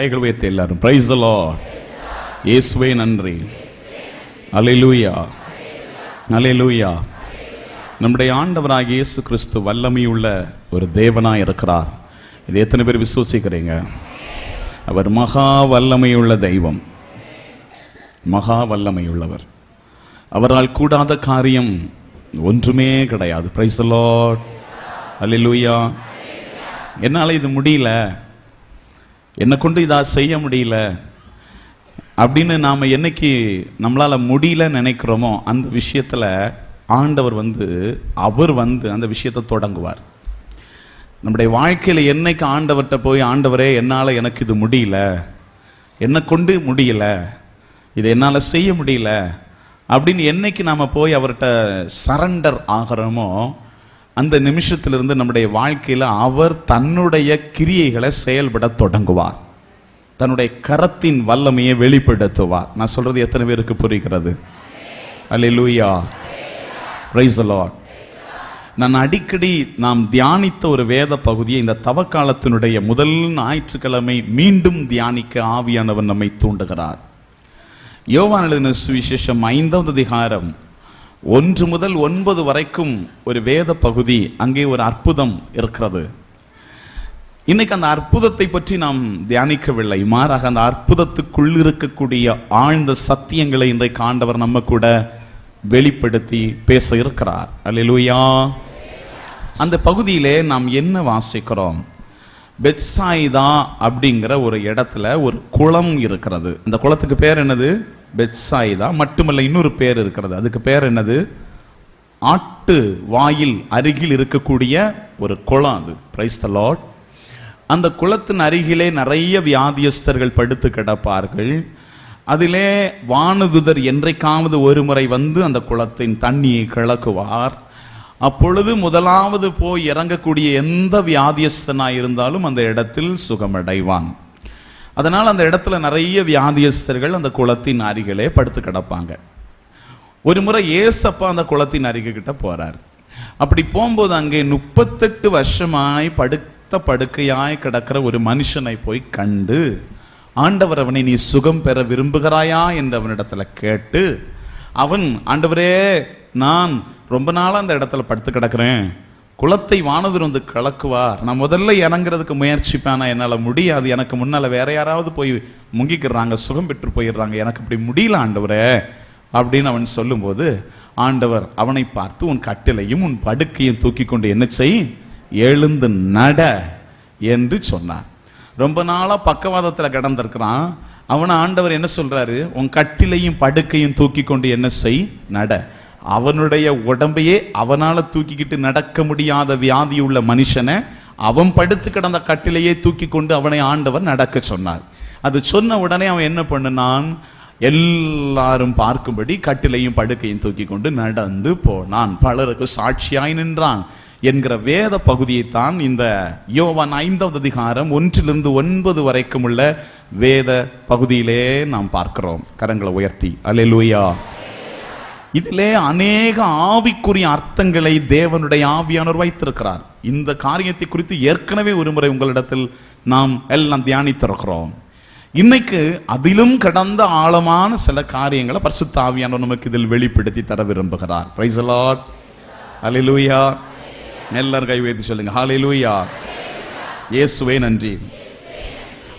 கைகள் உயர்த்தி எல்லாரும் பிரைஸ் தி லார்ட். இயேசுவே நன்றி. அல்லேலூயா, அல்லேலூயா. நம்முடைய ஆண்டவராகிய இயேசு கிறிஸ்து வல்லமையுள்ள ஒரு தேவனாய் இருக்கிறார். இது எத்தனை பேர் விசுவசிக்கிறீங்க? அவர் மகா வல்லமையுள்ள தெய்வம், மகா வல்லமையுள்ளவர். அவரால் கூடாத காரியம் ஒன்றுமே கிடையாது. Praise the lord. அல்லேலூயா. என்னால் இது முடியல, என்னை கொண்டு இதா செய்ய முடியல அப்படின்னு நாம் என்னைக்கு நம்மளால் முடியல நினைக்கிறோமோ அந்த விஷயத்தில் ஆண்டவர் அவர் அந்த விஷயத்தை தொடங்குவார். நம்முடைய வாழ்க்கையில் என்னைக்கு ஆண்டவர்கிட்ட போய் ஆண்டவரே என்னால் எனக்கு இது முடியல, என்னை கொண்டு முடியல, இதை என்னால் செய்ய முடியல அப்படின்னு என்னைக்கு நாம் போய் அவர்கிட்ட சரண்டர் ஆகிறோமோ அந்த நிமிஷத்திலிருந்து நம்முடைய வாழ்க்கையில் அவர் தன்னுடைய கிரியைகளை செயல்பட தொடங்குவார், தன்னுடைய கரத்தின் வல்லமையை வெளிப்படுத்துவார். நான் சொல்றது எத்தனை பேருக்கு புரிகிறது? அல்லேலூயா, பிரைஸ் தி லார்ட். நான் அடிக்கடி நாம் தியானித்த ஒரு வேத பகுதியை இந்த தவக்காலத்தினுடைய முதல் ஞாயிற்றுக்கிழமை மீண்டும் தியானிக்க ஆவியானவர் நம்மை தூண்டுகிறார். யோவான் எழுதின சுவிசேஷம் 5வது அதிகாரம் 1 முதல் 9 வரைக்கும் ஒரு வேத பகுதி. அங்கே ஒரு அற்புதம் இருக்கிறது. இன்னைக்கு அந்த அற்புதத்தை பற்றி நாம் தியானிக்கவில்லை, மாறாக அந்த அற்புதத்துக்குள் இருக்கக்கூடிய ஆழ்ந்த சத்தியங்களை இன்றைக்கு ஆண்டவர் நம்ம கூட வெளிப்படுத்தி பேச இருக்கிறார். அல்லேலூயா. அந்த பகுதியிலே நாம் என்ன வாசிக்கிறோம்? பெத்சாயிதா அப்படிங்கிற ஒரு இடத்துல ஒரு குளம் இருக்கிறது. அந்த குளத்துக்கு பேர் என்னது? பெத்சாயிதா. மட்டுமல்ல, இன்னொரு பேர் இருக்கிறது. அதுக்கு பேர் என்னது? ஆட்டு வாயில் அருகில் இருக்கக்கூடிய ஒரு குளம். அது பிரைஸ் தி லார்ட். அந்த குளத்தின் அருகிலே நிறைய வியாதியஸ்தர்கள் படுத்து கிடப்பார்கள். அதிலே வானதுதர் என்றைக்காவது ஒரு முறை அந்த குளத்தின் தண்ணியை கிளக்குவார். அப்பொழுது முதலாவது போய் இறங்கக்கூடிய எந்த வியாதியஸ்தனாய் இருந்தாலும் அந்த இடத்தில் சுகமடைவான். அதனால் அந்த இடத்துல நிறைய வியாதியஸ்தர்கள் அந்த குளத்தின் அருகிலே படுத்து கிடப்பாங்க. ஒரு முறை ஏசப்பா அந்த குளத்தின் அருகிட்ட போறார். அப்படி போகும்போது அங்கே 38 வருஷமாய் படுக்கையாய் கிடக்கிற ஒரு மனுஷனை போய் கண்டு ஆண்டவர் அவனை நீ சுகம் பெற விரும்புகிறாயா என்று அவனிடத்துல கேட்டு, அவன் ஆண்டவரே நான் ரொம்ப நாளாக அந்த இடத்துல படுத்து கிடக்கிறேன், குளத்தை வானவர் கலக்குவார், நான் முதல்ல இறங்குறதுக்கு முயற்சிப்பேன், என்னால் முடியாது, எனக்கு முன்னால் வேற யாராவது போய் முங்கிக்கிறாங்க, சுகம் பெற்று போயிடுறாங்க, எனக்கு இப்படி முடியல ஆண்டவரே அப்படின்னு அவன் சொல்லும்போது ஆண்டவர் அவனை பார்த்து உன் கட்டிலையும் உன் படுக்கையும் தூக்கி கொண்டு என்ன செய், எழுந்து நட என்று சொன்னார். ரொம்ப நாளா பக்கவாதத்தில் கிடந்திருக்கிறான். அவனை ஆண்டவர் என்ன சொல்றாரு? உன் கட்டிலையும் படுக்கையும் தூக்கி கொண்டு என்ன செய், நட. அவனுடைய உடம்பையே அவனால தூக்கிக்கிட்டு நடக்க முடியாத வியாதியுள்ள மனுஷனை அவன் படுத்து கிடந்த கட்டிலையே தூக்கி கொண்டு அவனை ஆண்டவர் நடக்க சொன்னார். அது சொன்ன உடனே அவன் என்ன பண்ணான்? எல்லாரும் பார்க்கும்படி கட்டிலையும் படுக்கையும் தூக்கி கொண்டு நடந்து போனான், பலருக்கு சாட்சியாய் நின்றான் என்கிற வேத பகுதியைத்தான் இந்த யோவான் 5வது அதிகாரம் 1 முதல் 9 வரைக்கும் உள்ள வேத பகுதியிலே நாம் பார்க்கிறோம். கரங்களை உயர்த்தி அல்லேலூயா. இதிலே அநேக ஆவிக்குரிய அர்த்தங்களை தேவனுடைய ஆவியானவர் வைத்திருக்கிறார். இந்த காரியத்தை குறித்து ஏற்கனவே ஒரு முறை உங்களிடத்தில் நாம் எல்லாம் தியானித்திருக்கிறோம். இன்னைக்கு அதிலும் கடந்த ஆழமான சில காரியங்களை பரிசுத்த ஆவியானவர் நமக்கு இதில் வெளிப்படுத்தி தர விரும்புகிறார். Praise the lord. அல்லேலூயா. எல்லாரும் கை உயர்த்தி சொல்லுங்க ஹல்லேலூயா. இயேசுவே நன்றி.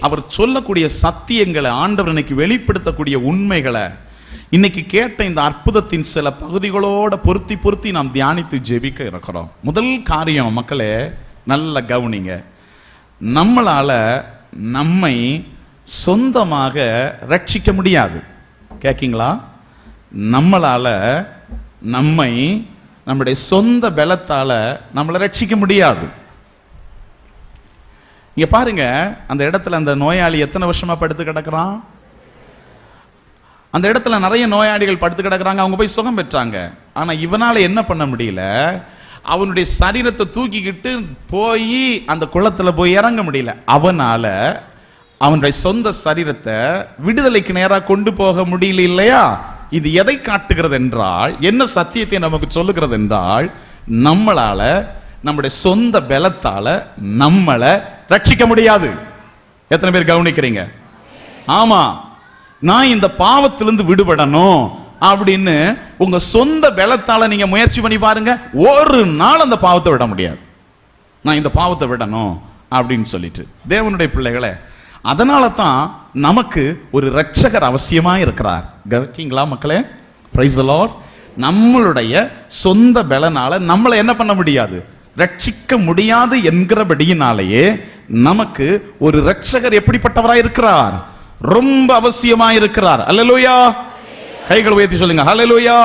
அவர் சொல்லக்கூடிய சத்தியங்களை, ஆண்டவர் இன்னைக்கு வெளிப்படுத்தக்கூடிய உண்மைகளை இன்னைக்கு கேட்ட இந்த அற்புதத்தின் சில பகுதிகளோட பொருத்தி நாம் தியானித்து ஜெபிக்க இருக்கிறோம். முதல் காரியம் மக்களே, நல்ல கவனிங்க. நம்மளால நம்மை சொந்தமாக ரட்சிக்க முடியாது. கேட்கீங்களா? நம்மளால நம்முடைய சொந்த பலத்தால நம்மளை ரட்சிக்க முடியாது. இங்க பாருங்க, அந்த இடத்துல அந்த நோயாளி எத்தனை வருஷமா படுத்து கிடக்குறான்? அந்த இடத்துல நிறைய நோயாளிகள் படுத்து கிடக்குறாங்க, அவங்க போய் சுகம் பெற்றாங்க. ஆனா இவனால என்ன பண்ண முடியல? அவனுடைய சரீரத்தை தூக்கிக்கிட்டு போய் அந்த குளத்துல போய் இறங்க முடியல. அவனால அவனுடைய சொந்த சரீரத்தை விடுதலைக்கு நேராக கொண்டு போக முடியல இல்லையா? இது எதை காட்டுகிறது என்றால், என்ன சத்தியத்தை நமக்கு சொல்லுகிறது என்றால், நம்மளால நம்முடைய சொந்த பலத்தால நம்மளை ரட்சிக்க முடியாது. எத்தனை பேர் கவனிக்கிறீங்க? ஆமா, நான் இந்த பாவத்திலிருந்து விடுபடணும் அப்படின்னு உங்க சொந்த பலத்தால நீங்க முயற்சி பண்ணி பாருங்க, ஒரு நாள் அந்த பாவத்தை விட முடியாது. நான் இந்த பாவத்தை விடணும் அப்படின்னு சொல்லிட்டு தேவனுடைய பிள்ளைகளே, அதனால தான் நமக்கு ஒரு இரட்சகர் அவசியமா இருக்கிறார். கவனிக்கீங்களா மக்களே? Price the Lord. நம்மளுடைய சொந்த பலனால நம்மளை என்ன பண்ண முடியாது, ரட்சிக்க முடியாது என்கிறபடியினாலேயே நமக்கு ஒரு இரட்சகர் எப்படிப்பட்டவராய் இருக்கிறார், ரொம்ப அவசியமா இருக்கிறார். அல்லேலூயா. கைகள் உயர்த்தி சொல்லுங்க ஹல்லேலூயா.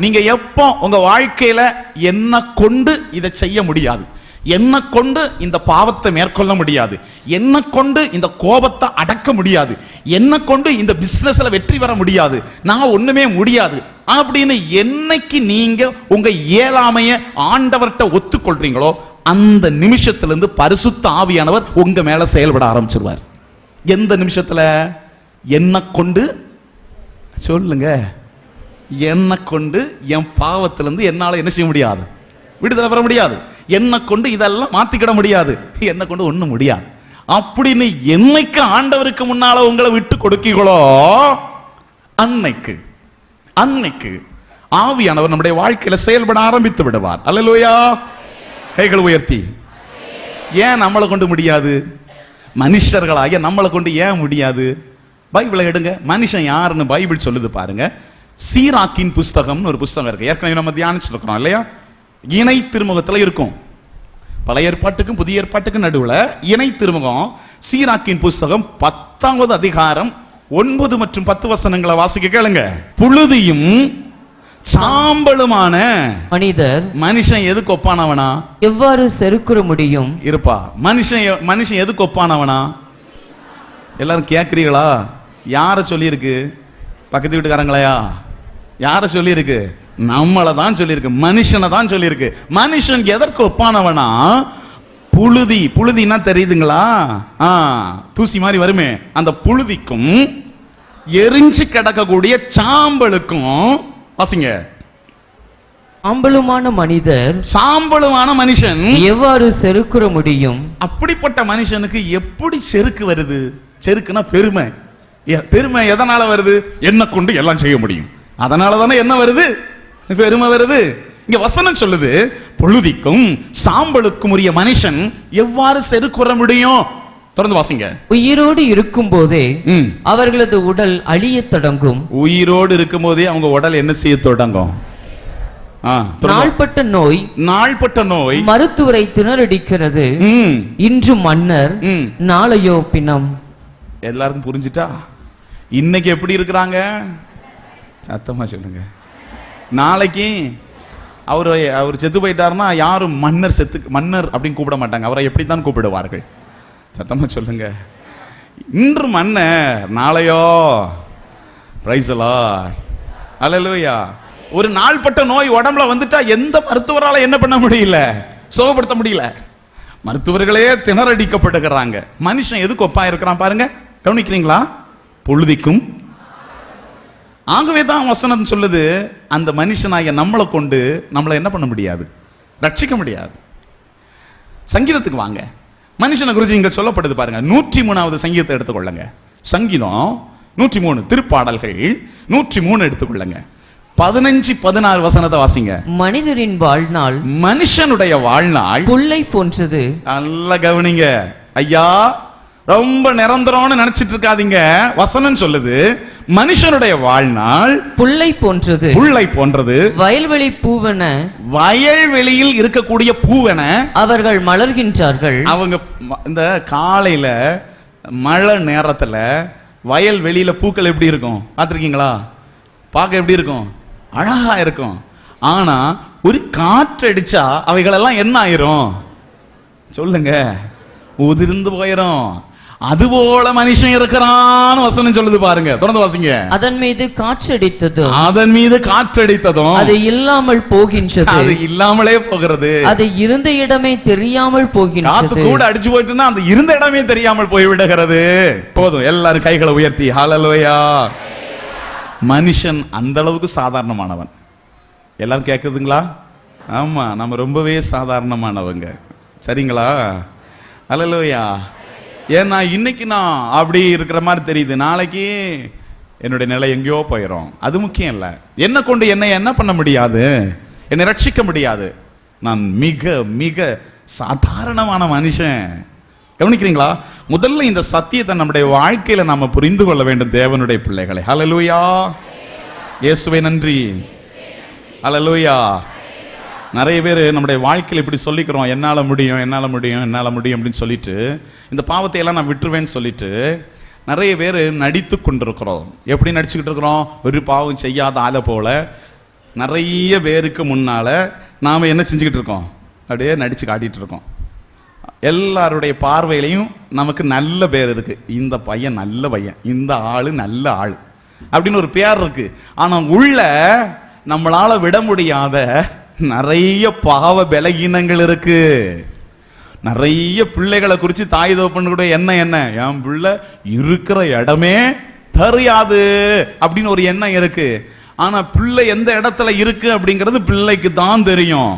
நீங்க எப்போ உங்க வாழ்க்கையில என்ன கொண்டு இதை செய்ய முடியாது, என்ன கொண்டு இந்த பாவத்தை மேற்கொள்ள முடியாது, என்ன கொண்டு இந்த கோபத்தை அடக்க முடியாது, என்ன கொண்டு இந்த பிசினஸ்ல வெற்றி பெற முடியாது, நான் ஒண்ணுமே முடியாது அப்படின்னு என்னைக்கு நீங்க உங்க இயலாமைய ஆண்டவர்கிட்ட ஒத்துக்கொள்றீங்களோ அந்த நிமிஷத்திலிருந்து பரிசுத்த ஆவியானவர் உங்க மேல செயல்பட ஆரம்பிச்சிருவார். எந்த நிமிஷத்துல? என்ன கொண்டு சொல்லுங்க, என்ன கொண்டு என் பாவத்திலிருந்து என்னால என்ன செய்ய முடியாது, விடுதலை பெற முடியாது. என்ன கொண்டு இதெல்லாம் மாத்திக்கிட முடியாது, என்ன கொண்டு ஒண்ணும் முடியாது அப்படின்னு என்னைக்கு ஆண்டவருக்கு முன்னால உங்களை விட்டு கொடுக்கீங்களோ அன்னைக்கு ஆவியானவர் நம்முடைய வாழ்க்கையில செயல்பட ஆரம்பித்து விடுவார். அல்லேலூயா. கைகள் உயர்த்தி. ஏன் நம்மளை கொண்டு முடியாது? மனுஷர்களாகிய நம்மளை கொண்டு ஏன் முடியாது? பைபிளை எடுங்க, மனுஷன் யாருன்னு பைபிள் சொல்லுது பாருங்க. சீராக்கின் புஸ்தகம்னு ஒரு புஸ்தகம் இருக்கு, ஏற்கனவே நம்ம தியானிச்சிருக்கிறோம் இல்லையா? இணை திருமுகத்துல இருக்கும். பழைய ஏற்பாட்டுக்கும் புதிய ஏற்பாட்டுக்கும் நடுவுல இணை திருமுகம். சீராக்கின் புஸ்தகம் 10வது அதிகாரம் 9 மற்றும் 10 வசனங்களை வாசிக்க கேளுங்க. புழுதியும் சாம்பலுமான மனுஷன் எதுக்கு ஒப்பானவனா? எவ்வாறு செருக்குற முடியும் இருப்பா. மனுஷன் எதுக்கு ஒப்பானவனா? எல்லாரும் கேக்குறீங்களா? யார சொல்லி இருக்கு? பக்கத்து வீட்டுக்காரங்களையா? யார சொல்லி இருக்கு? நம்மளை தான் சொல்லியிருக்கு, மனுஷனை தான் சொல்லியிருக்கு. மனுஷன் எதற்கு ஒப்பானவனா? புழுதினா தெரியுதுங்களா? தூசி மாதிரி வருமே, அந்த புழுதிக்கும் எரிஞ்சு கிடக்கக்கூடிய சாம்பலுக்கும் வாசிங்க. சாம்பலுமான மனுஷன் எவ்வாறு செருக்குற முடியும்? அப்படிப்பட்ட மனுஷனுக்கு எப்படி செருக்கு வருது? செருக்குனா பெருமை. பெருமை எதனால வருது? என்ன கொண்டு எல்லாம் செய்ய முடியும், அதனால தானே என்ன வருது, பெருமை வருது. இங்க வசனம் சொல்லுது, புழுதிக்கும் சாம்பலுக்கும் உரிய மனுஷன் எவ்வாறு செருக்குற முடியும்? தொடர்ந்து வாசிங்க. உயிரோடு இருக்கும் போதே அவர்களது உடல் அழிய தொடங்கும். உயிரோடு இருக்கும் போதே அவங்க உடல் என்ன செய்ய தொடங்கும்? நாள்பட்ட நோய் மருத்துவரை திணறடிக்கிறது. இன்று மன்னர், நாளையோ பிணம். எல்லாருக்கும் புரிஞ்சுட்டா? இன்னைக்கு எப்படி இருக்கிறாங்க? சத்தமா சொல்லுங்க. நாளைக்கு அவர் செத்து போயிட்டாருன்னா யாரும் மன்னர் அப்படின்னு கூப்பிட மாட்டாங்க, அவரை எப்படித்தான் கூப்பிடுவார்கள்? சத்தமா சொல்லுங்க. இன்று மன்னர், நாளையோ பிரைஸ் தி லார்ட். அல்லேலூயா. ஒரு நாள்பட்ட நோய் உடம்புல வந்துட்டா எந்த மருத்துவரால என்ன பண்ண முடியல, சுகப்படுத்த முடியல. மருத்துவர்களே திணறடிக்கப்படுகிறாங்க. மனுஷன் எதுக்கு ஒப்பா இருக்கிறான் பாருங்க, கவனிக்கிறீங்களா? புழுதிக்கும். ஆகவே தான் வசனம் சொல்லுது, அந்த மனுஷனாகிய நம்மளை கொண்டு நம்மளை என்ன பண்ண முடியாது, ரட்சிக்க முடியாது. சங்கீதத்துக்கு வாங்க. மனுஷனை குறித்து இங்க சொல்லப்படுது பாருங்க. 103வது சங்கீதத்தை எடுத்துக்கொள்ளுங்க. சங்கீதம் 103, திருப்பாடல்கள் 103 எடுத்துக்கொள்ளுங்க. 15-16 வசனத்தை வாசிங்க. மனிதரின் வாழ்நாள், மனுஷனுடைய வாழ்நாள் புல்லை போன்றது. நல்லா கவனிங்க ஐயா, ரொம்ப நிரந்தரம்னு நினைச்சிட்டு இருக்காதீங்க. வசனம் சொல்லுது, மனுஷனுடைய வாழ்நாள் புல்லை போன்றது. புல்லை போன்றது. வயல்வெளி பூவென, வயல்வெளியில் இருக்கக்கூடிய பூவென அவர்கள் மலர்கின்றார்கள். அவங்க இந்த காலையில மழை நேரத்துல வயல்வெளியில பூக்கள் எப்படி இருக்கும் பார்த்திருக்கீங்களா? பார்க்க எப்படி இருக்கும்? அழகா இருக்கும். ஆனா ஒரு காற்று அடிச்சா அவைகளெல்லாம் என்ன ஆயிரும் சொல்லுங்க? உதிர்ந்து போயிரும். அதுபோல மனுஷன் இருக்கிறான் வசனம் சொல்லுது பாருங்க. தொடர்ந்து வாசிங்க. அதன் மீது காற்றடித்ததும் அது இல்லாமல் போகின்றது. அது இல்லாமலே போகிறது. அது இருந்த இடமே தெரியாமல் போகின்றது. காத்து கூட அடிச்சு போயிட்டுனா அந்த இருந்த இடமே தெரியாமல் போய் விடுகிறது. போதும், எல்லாரும் கைகளை உயர்த்தி ஹல்லேலூயா. மனுஷன் அந்த அளவுக்கு சாதாரணமானவன். எல்லாரும் கேக்குதுங்களா? ஆமா, நம்ம ரொம்பவே சாதாரணமானவங்க. சரிங்களா? ஹல்லேலூயா. ஏன்னா இன்னைக்கு நான் அப்படி இருக்கிற மாதிரி தெரியுது, நாளைக்கு என்னுடைய நிலை எங்கேயோ போயிடும். அது முக்கியம் இல்லை. என்னை கொண்டு என்னை என்ன பண்ண முடியாது, என்னை ரட்சிக்க முடியாது. நான் மிக மிக சாதாரணமான மனுஷன். கவனிக்கிறீங்களா? முதல்ல இந்த சத்தியத்தை நம்முடைய வாழ்க்கையில நாம புரிந்து கொள்ள வேண்டும் தேவனுடைய பிள்ளைகளை. ஹல்லேலூயா, இயேசுவே நன்றி. ஹல்லேலூயா. நிறைய பேர் நம்முடைய வாழ்க்கையில் இப்படி சொல்லிக்கிறோம், என்னால முடியும் என்னால முடியும் என்னால முடியும் அப்படின்னு சொல்லிட்டு இந்த பாவத்தை எல்லாம் நான் விட்டுருவேன்னு சொல்லிட்டு நிறைய பேர் நடித்து கொண்டிருக்கிறோம். எப்படி நடிச்சுக்கிட்டு இருக்கிறோம்? ஒரு பாவம் செய்யாத ஆளை போல நிறைய பேருக்கு முன்னால நாம என்ன செஞ்சுக்கிட்டு இருக்கோம்? அப்படியே நடிச்சு காட்டிட்டு இருக்கோம். எல்லாருடைய பார்வையிலையும் நமக்கு நல்ல பேர் இருக்கு. இந்த பையன் நல்ல பையன், இந்த ஆளு நல்ல ஆளு அப்படின்னு ஒரு பேர் இருக்கு. ஆனா உள்ள நம்மளால விட முடியாத நிறைய பாவ பலகீனங்கள் இருக்கு. நிறைய பிள்ளைகளை குறித்து தாய் தகப்பன் கூட என்ன என் பிள்ளை இருக்கிற இடமே தெரியாது அப்படின்னு ஒரு எண்ணம் இருக்கு. ஆனா பிள்ளை எந்த இடத்துல இருக்கு அப்படிங்கிறது பிள்ளைக்கு தான் தெரியும்.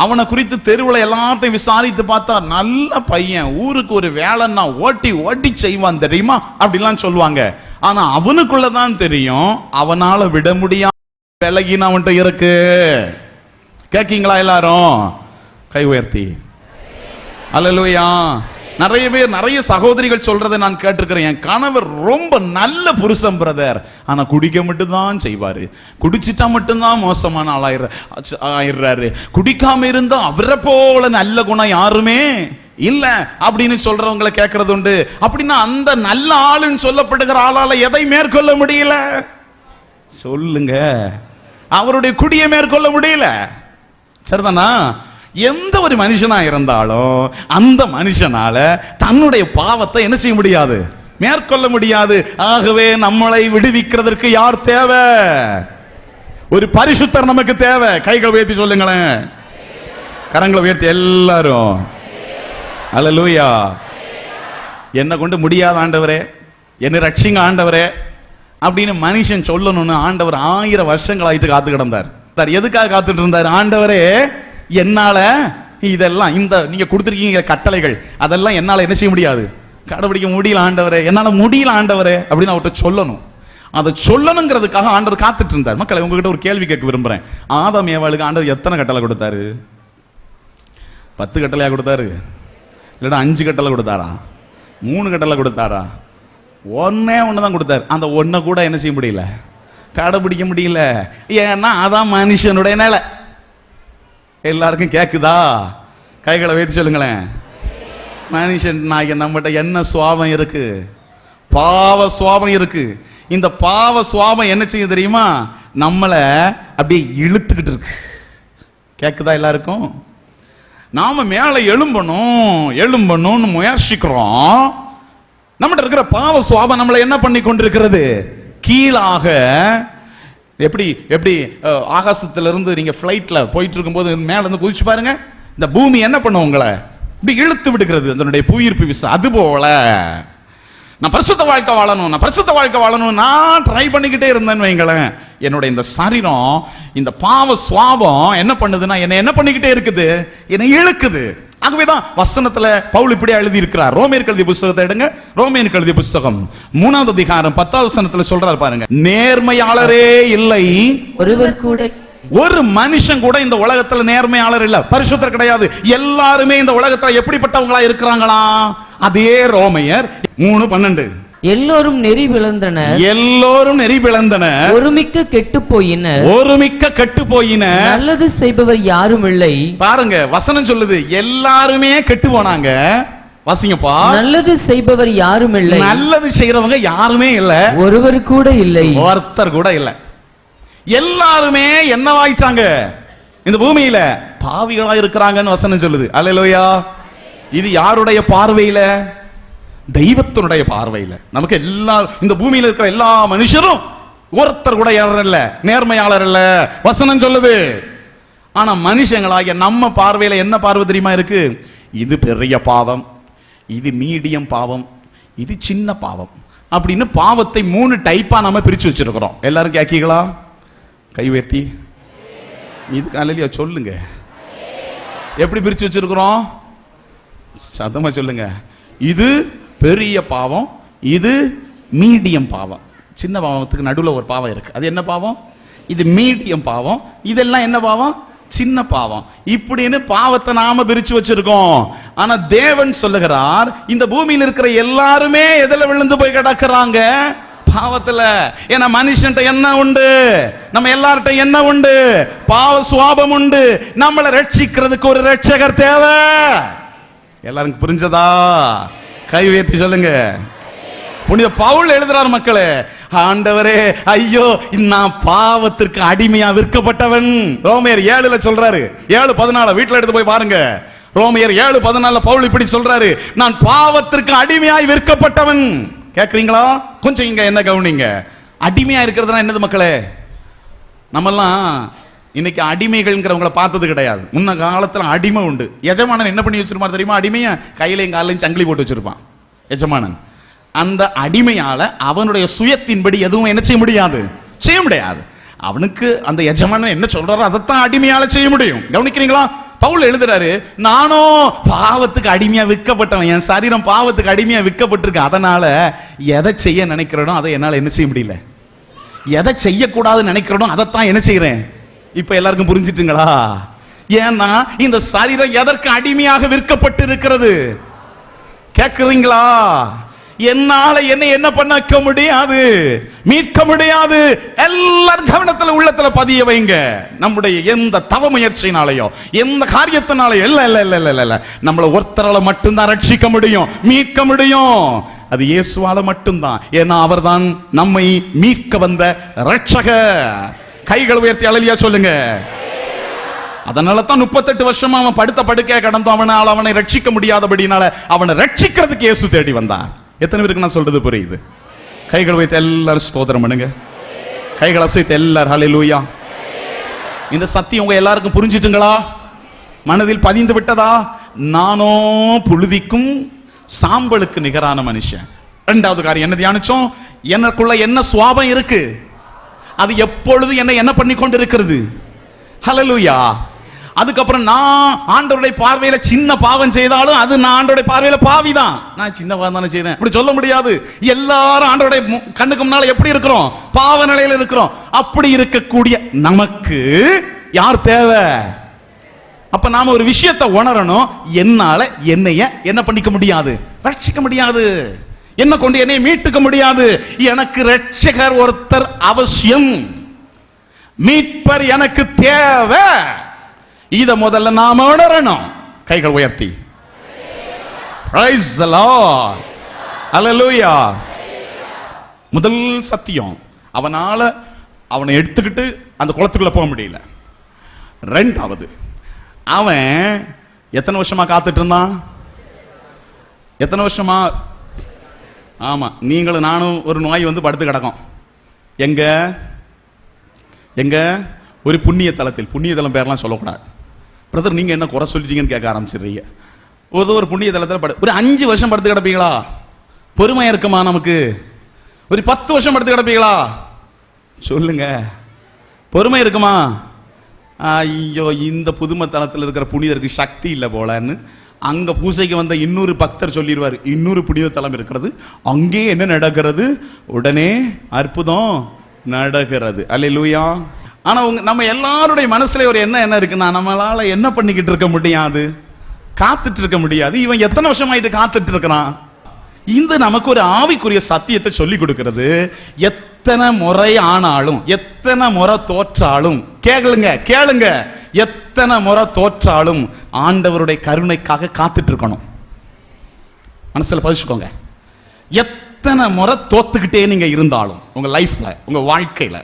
அவனை குறித்து தெருவில் எல்லாத்தையும் விசாரித்து பார்த்தா நல்ல பையன், ஊருக்கு ஒரு வேலைன்னா ஓட்டி ஓட்டி செய்வான் தெரியுமா அப்படிலாம் சொல்லுவாங்க. ஆனா அவனுக்குள்ளதான் தெரியும் அவனால விட முடியாத பலகீனம் அவன்கிட்ட இருக்கு. கேட்கீங்களா? எல்லாரும் கை உயர்த்தி அல்லேலூயா. நிறைய பேர், நிறைய சகோதரிகள் சொல்றதை நான் கேட்டிருக்கிறேன். என் கணவர் ரொம்ப நல்ல புருஷன் பிரதர், ஆனா குடிக்க மட்டும்தான் செய்வாரு, குடிச்சிட்டா மட்டும்தான் மோசமான ஆயிடுறாரு, குடிக்காம இருந்தா அவரை போல நல்ல குணம் யாருமே இல்ல அப்படின்னு சொல்றவங்களை கேட்கறது உண்டு. அப்படின்னா அந்த நல்ல ஆளுன்னு சொல்லப்படுகிற ஆளால எதை மேற்கொள்ள முடியல சொல்லுங்க? அவருடைய குடியை மேற்கொள்ள முடியல. சரிதானா? எந்த ஒரு மனுஷனா இருந்தாலும் அந்த மனுஷனால தன்னுடைய பாவத்தை என்ன செய்ய முடியாது, மேற்கொள்ள முடியாது. ஆகவே நம்மளை விடுவிக்கிறதற்கு யார் தேவை? ஒரு பரிசுத்தர் நமக்கு தேவை. கைகளை உயர்த்தி சொல்லுங்களேன், கரங்களை உயர்த்தி எல்லாரும் அல்லேலூயா. என்ன கொண்டு முடியாத ஆண்டவரே, என்ன ரட்சிங்க ஆண்டவரே அப்படின்னு மனுஷன் சொல்லணும்னு ஆண்டவர் 1000 வருஷங்கள் ஆயிட்டு காத்து கிடந்தார். எதுக்காக காத்துட்டு இருந்தார்? ஆண்டவரே என்னால இதெல்லாம், இந்த நீங்க கொடுத்துருக்கீங்க கட்டளைகள், அதெல்லாம் என்னால என்ன செய்ய முடியாது, கடைபிடிக்க முடியல ஆண்டவரே, என்னால முடியல ஆண்டவரே அப்படின்னு அவர்கிட்ட சொல்லணும். அதை சொல்லணுங்கிறதுக்காக ஆண்டவர் காத்துட்டு இருந்தார். மக்களை, உங்ககிட்ட ஒரு கேள்வி கேட்க விரும்புறேன். ஆதாம் ஏவாளுக்கு ஆண்டவர் எத்தனை கட்டளை கொடுத்தாரு? 10 கட்டளையா கொடுத்தாரு? இல்லைன்னா 5 கட்டளை கொடுத்தாரா? 3 கட்டளை கொடுத்தாரா? ஒன்னே ஒண்ணுதான் கொடுத்தாரு. அந்த ஒன்ன கூட என்ன செய்ய முடியல, கடைபிடிக்க முடியல. ஏன்னா அதான் மனுஷனுடைய நிலை. எல்லாருக்கும் கேக்குதா? கைகளை வைத்து சொல்லுங்களேன். மனுஷன் நம்மகிட்ட என்ன சுவாபம் இருக்கு? பாவ சுவாபம் இருக்கு. இந்த பாவ சுவாபம் என்ன செய்ய தெரியுமா? நம்மளை அப்படியே இழுத்துக்கிட்டு இருக்கு. கேக்குதா எல்லாருக்கும்? நாம மேல எழும்பணும்னு முயற்சிக்கிறோம். நம்மகிட்ட இருக்கிற பாவ சுவாபம் நம்மளை என்ன பண்ணி கொண்டிருக்கிறது? கீழாக. எப்படி எப்படி ஆகாசத்திலிருந்து நீங்க பிளைட்ல போயிட்டு இருக்கும்போது மேல இருந்து குதிச்சு பாருங்க, இந்த பூமி என்ன பண்ணும்? உங்களை இப்படி இழுத்து விடுகிறது, அதனுடைய புவியீர்ப்பு விசை. அது போல நான் பரிசுத்த வாழ்க்கை வாழணும் நான் ட்ரை பண்ணிக்கிட்டே இருந்தேன்னு வைங்களேன், என்னுடைய இந்த சரீரம், இந்த பாவ சுவாபம் என்ன பண்ணுதுன்னா என்ன பண்ணிக்கிட்டே இருக்குது, என்னை இழுக்குது. ஆகவேதான் வசனத்துல பவுல் இப்படி எழுதி இருக்கிறார். ரோமேயருக்கு எழுதிய புத்தகத்தை எடுங்க. ரோமேயருக்கு எழுதிய புத்தகம் 3ஆம் அதிகாரம் 10ஆவது வசனத்துல சொல்றாரு பாருங்க, நேர்மையாளரே இல்லை ஒருவர் கூட. ஒரு மனுஷன் கூட இந்த உலகத்துல நேர்மையாளர் இல்ல, பரிசுத்தர் கிடையாது. எல்லாருமே இந்த உலகத்துல எப்படிப்பட்டவங்களா இருக்கிறாங்களா? அதே ரோமையர் 3:12, எல்லோரும் நெறி பிளந்தனர், ஒருமிக்க கெட்டு போயின, நல்லது செய்பவர் யாரும் இல்லை. பாருங்க, வசனம் சொல்லுது எல்லாருமே கெட்டு போனாங்க. வாசிங்கப்பா. நல்லது செய்பவர் யாரும் இல்லை, நல்லது செய்யறவங்க யாருமே இல்ல, ஒருவர் கூட இல்லை, ஒருத்தர் கூட இல்ல. எல்லாருமே என்னவாயிட்டாங்க? இந்த பூமியில பாவிகளா இருக்கிறாங்கன்னு வசனம் சொல்லுது. அல்லேலூயா. இது யாருடைய பார்வையில? தெய்வத்தினுடைய பார்வையில. நமக்கு எல்லாரும், இந்த பூமியில இருக்கிற எல்லா மனுஷரும் ஒருத்தர் கூட இல்ல, நேர்மையாளர் இல்ல, வசனம் சொல்லுது. ஆனா மனுஷங்களாகிய நம்ம பார்வையில என்ன பார்வை தெரியுமா இருக்கு? இது பெரிய பாவம், இது மீடியம் பாவம், இது சின்ன பாவம் அப்படின்னு பாவத்தை 3 டைப்பா நம்ம பிரிச்சு வச்சிருக்கிறோம். எல்லாரும் கேட்கீங்களா? கை உயர்த்தி இது காலையில சொல்லுங்க. எப்படி பிரிச்சு வச்சிருக்கிறோம்? சத்தமா சொல்லுங்க. இது பெரிய பாவம், இது மீடியம் பாவம். சின்ன பாவத்துக்கு நடுவில் ஒரு பாவம் இருக்கு, அது என்ன பாவம்? இது மீடியம் பாவம். இதெல்லாம் என்ன பாவம்? சின்ன பாவம். இப்படின்னு பாவத்தை நாம பிரிச்சு வச்சிருக்கோம். ஆனா தேவன் சொல்லுகிறார், இந்த பூமியில் இருக்கிற எல்லாருமே எதில் விழுந்து போய் கிடக்குறாங்க? பாவத்துல. ஏன்னா மனுஷன்ட்ட என்ன உண்டு? நம்ம எல்லார்ட்ட என்ன உண்டு? பாவ சுவாபம் உண்டு. நம்மளை ரட்சிக்கிறதுக்கு ஒரு ரட்சகர் தேவை. எல்லாருக்கும் புரிஞ்சதா? கை உயர்த்தி சொல்லுங்க. புனித பவுல் எழுதுறார், மக்களே, ஆண்டவரே ஐயோ நான் பாவத்திற்கு அடிமையா விற்கப்பட்டவன். ரோமையர் 7 சொல்றாரு, 7:14 வீட்டுல எடுத்து போய் பாருங்க. ரோமையர் 7:14 பவுல் இப்படி சொல்றாரு, நான் பாவத்திற்கு அடிமையாய் விற்கப்பட்டவன். கேக்குறீங்களா? கொஞ்சம் இங்க என்ன கவனிங்க. அடிமையா இருக்கிறதுனா என்னது மக்களே? நம்மெல்லாம் இன்னைக்கு அடிமைகள்ங்கிறவங்களை பார்த்தது கிடையாது. முன்ன காலத்துல அடிமை உண்டு. எஜமானன் என்ன பண்ணி வச்சிருப்பார் தெரியுமா? அடிமையை கையிலையும் காலையும் சங்கிலி போட்டு வச்சிருப்பான் எஜமானன். அந்த அடிமையால அவனுடைய சுயத்தின்படி எதுவும் என்ன செய்ய முடியாது? செய்ய முடியாது. அவனுக்கு அந்த எஜமானன் என்ன சொல்றாரோ அதைத்தான் அடிமையால செய்ய முடியும். கவனிக்கிறீங்களா? பவுல் எழுதுறாரு, நானும் பாவத்துக்கு அடிமையா விற்கப்பட்டவன். என் சரீரம் பாவத்துக்கு அடிமையா விற்கப்பட்டிருக்கு. அதனால எதை செய்ய நினைக்கிறனோ அதை என்னால என்ன செய்ய முடியல. எதை செய்யக்கூடாதுன்னு நினைக்கிறனோ அதைத்தான் என்ன செய்யறேன். இப்ப எல்லாருக்கும் புரிஞ்சிட்டுங்களா? ஏன்னா இந்த சரீரம் எதற்கு அடிமையாக விற்கப்பட்டு இருக்கிறது? கேக்குறீங்களா? என்னால என்ன பண்ண முடியாது, மீட்க முடியாது. எல்லாரும் கவனத்துல உள்ளத்துல பதிய வைங்க. நம்முடைய எந்த தவ முயற்சினாலேயோ எந்த காரியத்தினாலேயோ இல்ல இல்ல இல்ல இல்ல இல்ல நம்மள ஒருத்தரால மட்டும்தான் ரட்சிக்க முடியும், மீட்க முடியும். அது இயேசுவால மட்டும்தான். ஏன்னா அவர்தான் நம்மை மீட்க வந்த ரட்சகர். கைகள் உயர்த்தி அல்லேலூயா சொல்லுங்க. அதனால தான் 38 வருஷமா அவன் படுத்த படுக்கையா கடந்தோம். அவனை ரட்சிக்க முடியாதபடினால அவனை ரட்சிக்கிறதுக்கு இயேசு தேடி வந்தார். எத்தனை பேருக்கு நான் சொல்றது புரியுது? கைகள் வைத்து எல்லாரும் ஸ்தோத்திரம் பண்ணுங்க. கைகள் அசைத்து எல்லாரும் ஹல்லேலூயா. இந்த சத்தியம் உங்க எல்லாருக்கும் புரிஞ்சிட்டுங்களா? மனதில் பதிந்து விட்டதா? நானோ புழுதிக்கும் சாம்பலுக்கு நிகரான மனுஷன். இரண்டாவது காரியம் என்ன தியானிச்சோம்? எனக்குள்ள என்ன சுவாபம் இருக்கு, அது எப்பொழுது என்ன பண்ணி கொண்டு இருக்கிறது. ஹல்லேலூயா. அதுக்கப்புறம் நான் ஆண்டவருடைய பார்வையில சின்ன பாவம் செய்தாலும் அது நான் ஆண்டவருடைய பார்வையில பாவிதான். நான் சின்ன பாவம் தானே செய்தேன் அப்படி சொல்ல முடியாது. எல்லாரும் ஆண்டவருடைய கண்ணுக்கு முன்னால எப்படி இருக்கிறோம்? பாவ நிலையில இருக்கிறோம். அப்படி இருக்கக்கூடிய நமக்கு யார் தேவை? அப்ப நாம ஒரு விஷயத்தை உணரணும். என்னால என்னைய என்ன பண்ணிக்க முடியாது, ரட்சிக்க முடியாது. என்ன கொண்டு என்னை மீட்டுக்க முடியாது. எனக்கு ரட்சகர் ஒருத்தர் அவசியம், மீட்பர் எனக்கு தேவை. இத முதல்ல நாம உணரணும். கைகள் உயர்த்தி பிரைஸ் தி லார்ட். ஹல்லேலூயா. முதல் சத்தியம், அவனை எடுத்துக்கிட்டு அந்த குளத்துக்குள்ள போக முடியல. ரெண்டாவது, அவன் எத்தனை வருஷமா காத்துட்டு இருந்தான்? எத்தனை வருஷமா? ஆமா, நீங்களும் நானும் ஒரு நோய் வந்து படுத்து கிடக்கும். எங்க எங்க ஒரு புண்ணிய தலத்தில். புண்ணிய தலம் பேர்லாம் சொல்லக்கூடாது. பிரதர் நீங்க என்ன குறை சொல்லிட்டீங்கன்னு கேட்க ஆரம்பிச்சிடுறீங்க. ஒரு புண்ணிய தலத்தில் ஒரு 5 வருஷம் படுத்து கிடப்பீங்களா? பொறுமையா இருக்குமா நமக்கு? ஒரு 10 வருஷம் படுத்து கிடப்பீங்களா? சொல்லுங்க, பொறுமை இருக்குமா? ஐயோ, இந்த புதுமை தலத்தில் இருக்கிற புனிதருக்கு சக்தி இல்லை போலன்னு அங்க பூசைக்கு வந்த இன்னொரு பக்தர் சொல்லிடுவார், இன்னொரு புனித தலம் இருக்கிறது, அங்கே என்ன நடக்கிறது, உடனே அற்புதம் நடக்கிறது. அல்லேலூயா. ஆனா நம்ம எல்லாருடைய மனசுல ஒரு என்ன இருக்குன்னா, நம்மளால என்ன பண்ணிக்கிட்டு இருக்க முடியாது, காத்துட்டு இருக்க முடியாது. இவன் எத்தனை வருஷமாயிட்டு காத்துட்டு இருக்கிறான். இந்த நமக்கு ஒரு ஆவிக்குரிய சத்தியத்தை சொல்லி கொடுக்கிறது. எத்தனை முறை ஆனாலும், எத்தனை முறை தோற்றாலும், கேளுங்க, எத்தனை முறை தோற்றாலும் ஆண்டவருடைய கருணைக்காக காத்துட்டு இருக்கணும். மனசுல பதிச்சுக்கோங்க. எத்தனை முறை தோத்துக்கிட்டே நீங்க இருந்தாலும் உங்க லைஃப்ல, உங்க வாழ்க்கையில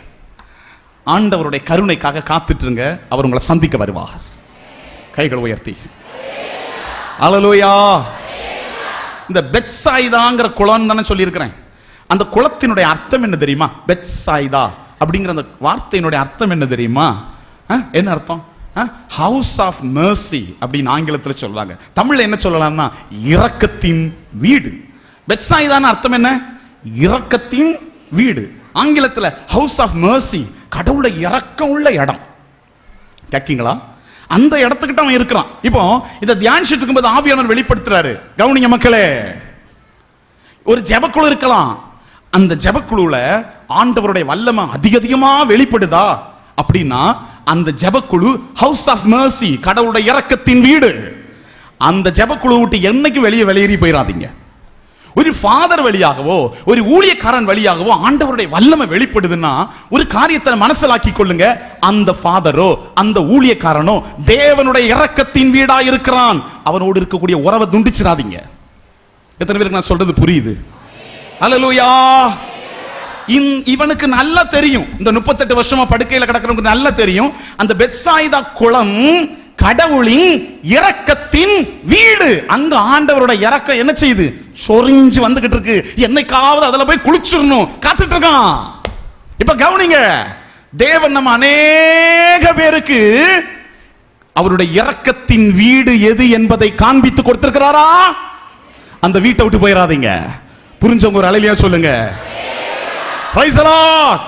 ஆண்டவருடைய கருணைக்காக காத்துட்டுருங்க. அவர் உங்களை சந்திக்க வருவார். கைகள் உயர்த்தி அல்லேலூயா. இந்த பெத்சாயிதாங்கிற குளம் தானே சொல்லி இருக்கிறேன். அந்த குளத்தினுடைய அர்த்தம் என்ன தெரியுமா? பெத்சாயிதா அப்படிங்கிற அந்த வார்த்தையினுடைய அர்த்தம் என்ன தெரியுமா? என்ன அர்த்தம்? ஹவுஸ் ஆஃப் மெர்சி அப்படின்னு ஆங்கிலத்தில் சொல்றாங்க. தமிழ்ல என்ன சொல்லலாம்னா இரக்கத்தின் வீடு. பெத்சாயிதான அர்த்தம் என்ன? இரக்கத்தின் வீடு. ஆங்கிலத்தில் ஹவுஸ் ஆஃப் மெர்சி, கடவுளை இரக்கம் உள்ள இடம். கேட்கீங்களா? அந்த இடத்துக்கிட்ட அவன் இருக்கிறான். இப்போ இதை தியானிச்சுட்டு இருக்கும்போது ஆவியானவர் வெளிப்படுத்துறாரு. கவனிங்க மக்களே, ஒரு ஜெபக்குழு இருக்கலாம். அந்த ஜெபக்குழுல ஆண்டவருடைய வல்லமை அதிகமா வெளிப்படுதா அப்படின்னா அந்த ஜெபக்குழு ஹவுஸ் ஆஃப் மெர்சி, கடவுளுடைய இரக்கத்தின் வீடு. அந்த ஜெபக்குழு விட்டு என்னைக்கு வெளியேறி போயிடாதீங்க. ஒரு ஃபாதர் வழியாகவோ ஒரு ஊழியக்காரன் வழியாகவோ ஆண்டவருடைய வல்லமை வெளிப்படுதுன்னா ஒரு காரியத்தை மனசிலாக்கி கொள்ளுங்க, அந்த ஃபாதரோ அந்த ஊழியக்காரனோ தேவனுடைய இரக்கத்தின் வீடா இருக்கிறான். அவனோடு இருக்கக்கூடிய உறவை துண்டிச்சிடாதீங்க. எத்தனை பேருக்கு நான் சொல்றது புரியுது? அல்லேலூயா. இவனுக்கு நல்லா தெரியும், இந்த 38 வருஷமா படுக்கையில கிடக்கிறவனுக்கு நல்லா தெரியும், அந்த பெத்சாயிதா குளம் கடவுளின் இரக்கத்தின் வீடு. அங்க ஆண்டவருடைய இரக்கம் என்ன செய்யுது? சொரிஞ்சு வந்துகிட்டு இருக்கு. என்னைக்காவது அதுல போய் குளிச்சிடணும் காத்துட்டு இருக்கான். இப்ப கவனிங்க, தேவன் நம்ம அநேக பேருக்கு அவருடைய இரக்கத்தின் வீடு எது என்பதை காண்பித்து கொடுத்திருக்கிறாரா? அந்த வீட்டை விட்டு போயிடாதீங்க. புரிஞ்சவங்க ஒரு அலையிலையா சொல்லுங்க. Price the Lord.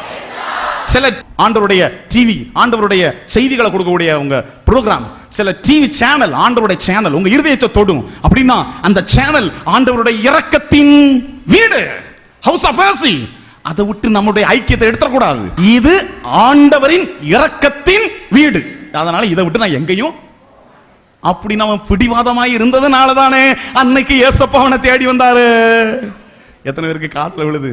சில ஆண்டவருடைய டிவி, ஆண்டவருடைய செய்திகளை கொடுக்கக்கூடிய உங்க புரோகிராம், சில டிவி சேனல் ஆண்டவருடைய சேனல் உங்க இருதயத்தை தொடும் அப்படின்னா அந்த சேனல் ஆண்டவருடைய இரக்கத்தின் வீடு, ஹவுஸ் ஆஃப் மெர்சி. அதை விட்டு நம்முடைய ஐக்கியத்தை எடுத்துடக்கூடாது. இது ஆண்டவரின் இரக்கத்தின் வீடு. அதனால இதை விட்டு நான் எங்கேயும் அப்படி நம்ம பிடிவாதமாய் இருந்ததுனால தானே அன்னைக்கு ஏசப்பா அவனை தேடி வந்தாரு. எத்தனை பேருக்கு காதுல விழுது?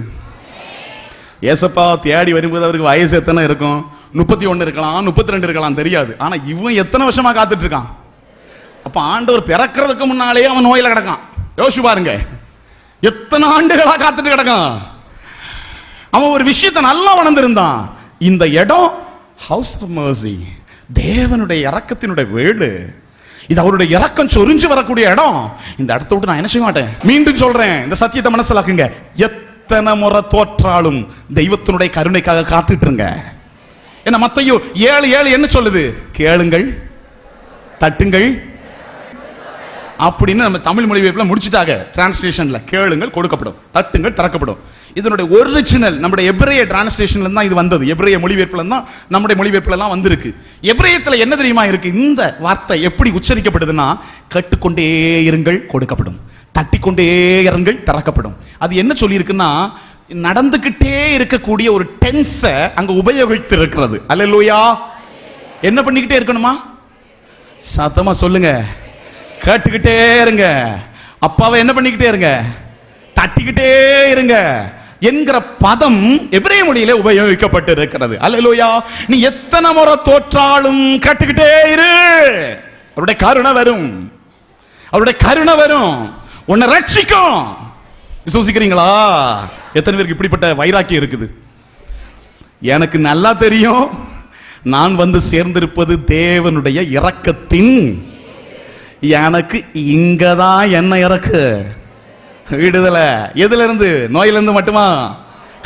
ஏசப்பா தேடி வரும்போது அவருக்கு வயசு எத்தனை இருக்கும்? 31 இருக்கலாம், 32 இருக்கலாம், தெரியாது. ஆனா இவன் எத்தனை வருஷமா காத்துட்டு இருக்கான்? அப்ப ஆண்டவர் பிறக்கிறதுக்கு முன்னாலே அவன் நோயில கிடக்கான். யோசிச்சு பாருங்க, எத்தனை ஆண்டுகளா காத்துட்டு கிடக்கான். அவன் ஒரு விஷயத்தை நல்லா வளர்ந்திருந்தான். இந்த இடம் ஹவுஸ் ஆஃப் மெர்சி, தேவனுடைய இரக்கத்தினுடைய வீடு. இது அவருடைய இரக்கம் சொரிஞ்சு வரக்கூடிய இடம். இந்த இடத்தை விட்டு நான் என்ன செய்ய மாட்டேன். மீண்டும் சொல்றேன், இந்த சத்தியத்தை மனசிலாக்குங்க. எத்தனை முறை தோற்றாலும் தெய்வத்தினுடைய கருணைக்காக காத்துட்டு இருங்க. என்ன மத்தேயு 7:7 என்ன சொல்லுது? கேளுங்கள், தட்டுங்கள் அப்படின்னு நம்ம தமிழ் மொழிபெயர்ப்புல முடிச்சிட்டாங்க. டிரான்ஸ்லேஷன்ல கேளுங்கள் கொடுக்கப்படும், தட்டுங்கள் திறக்கப்படும். இதனுடைய ஒரிஜினல் நம்முடைய எபிரேய டிரான்ஸ்லேஷன்ல தான் இது வந்தது. எபிரேய மொழிபெயர்ப்புல தான் நம்முடைய மொழிபெயர்ப்புல எல்லாம் வந்திருக்கு. எபிரேயத்துல என்ன தெரியுமா இருக்கு? இந்த வார்த்தை எப்படி உச்சரிக்கப்படுதுன்னா, கட்டுக்கொண்டே இருங்கள் கொடுக்கப்படும், தட்டிக்கொண்டே இருங்கள் திறக்கப்படும். அது என்ன சொல்லி இருக்குன்னா, நடந்துகிட்டே இருக்கக்கூடிய ஒரு டென்ஸை அங்க உபயோகித்து இருக்கிறது. அல்லேலூயா. என்ன பண்ணிக்கிட்டே இருக்கணுமா? சத்தமா சொல்லுங்க. கேட்டுக்கிட்டே இருங்க. அப்பாவை என்ன பண்ணிக்கிட்டே இருங்க? தட்டிக்கிட்டே இருங்க என்கிற பதம் எபிரேய மொழியிலே உபயோகிக்கப்பட்டு இருக்கிறது. அல்லேலூயா. நீ எத்தனை முறை தோற்றாலும் கேட்டுக்கிட்டே இரு. அவருடைய கருணை வரும், அவருடைய கருணை வரும், உன்னை ரட்சிக்கும். விசுவாசிக்கிறீங்களா? எத்தனை பேருக்கு இப்படிப்பட்ட வைராக்கியம் இருக்குது? எனக்கு நல்லா தெரியும், நான் வந்து சேர்ந்திருப்பது தேவனுடைய இரக்கத்தின். எனக்கு இங்கதான் என்ன இறக்கு விடுதலை. எதுல இருந்து? நோயிலிருந்து மட்டுமா?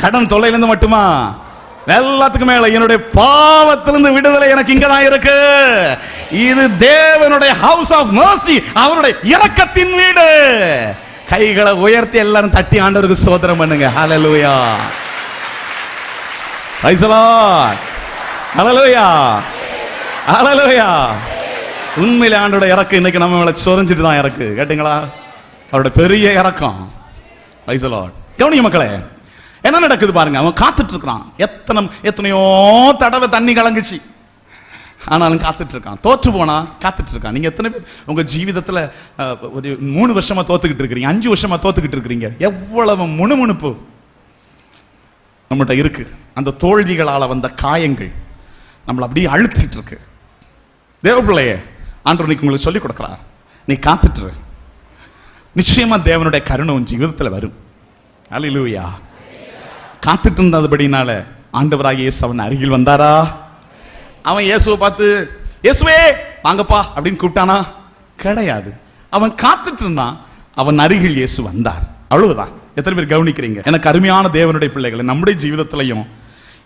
கடன் தொல்லையிலிருந்து மட்டுமா? எல்லாத்துக்கும் மேல என்னுடைய பாவத்திலிருந்து விடுதலை எனக்கு இங்கதான் இருக்கு. இது தேவனுடைய ஹவுஸ் ஆஃப் மெர்சி, அவருடைய இரக்கத்தின் வீடு. கைகளை உயர்த்தி எல்லாரும் தட்டி ஆண்டவருக்கு ஸ்தோத்திரம் பண்ணுங்க. ஹல்லேலூயா. Praise the lord. ஹல்லேலூயா. ஹல்லேலூயா. உண்மையிலே ஆண்டவருடைய இரக்கம் இன்னைக்கு நம்ம மேல சொரிஞ்சிட்டு தான் இருக்கு. கேட்டீங்களா? அவருடைய பெரிய இரக்கம். Price the Lord. கவனிங்க மக்களே, என்ன நடக்குது பாருங்க. அவன் காத்துட்டு இருக்கான். எத்தனையோ தடவை தண்ணி கலங்குச்சு, ஆனாலும் காத்துட்டு இருக்கான். தோற்று போனா காத்துட்டு இருக்கான். நீங்க எத்தனை பேர் உங்க ஜீவிதத்துல ஒரு 3 வருஷமா தோத்துக்கிட்டு இருக்கிறீங்க, 5 வருஷமா தோத்துக்கிட்டு இருக்கிறீங்க? எவ்வளவு முணுமுணுப்பு நம்மகிட்ட இருக்கு. அந்த தோல்விகளால வந்த காயங்கள் நம்மளை அப்படியே அழுத்திட்டு இருக்கு. தேவ பிள்ளையே, ஆண்டவர் நீ உங்களுக்கு சொல்லிக் கொடுக்கிறார். நீ காத்துட்டு, நிச்சயமா தேவனுடைய கருணை உன் ஜீவிதத்தில் வரும். அல்லேலூயா. காத்துட்டு இருந்தபடினால ஆண்டவராகிய இயேசு அவன் அருகில் வந்தாரா? அவன் இயேசுவை பார்த்து இயேசுவே வாங்கப்பா அப்படின்னு கூப்பிட்டானா? கிடையாது. அவன் காத்துட்டு இருந்தான், அவன் அருகில் இயேசு வந்தார். அவ்வளவுதான். எத்தனை பேர் கவனிக்கிறீங்க? எனக்கு அருமையான தேவனுடைய பிள்ளைகளை, நம்முடைய ஜீவிதத்திலையும்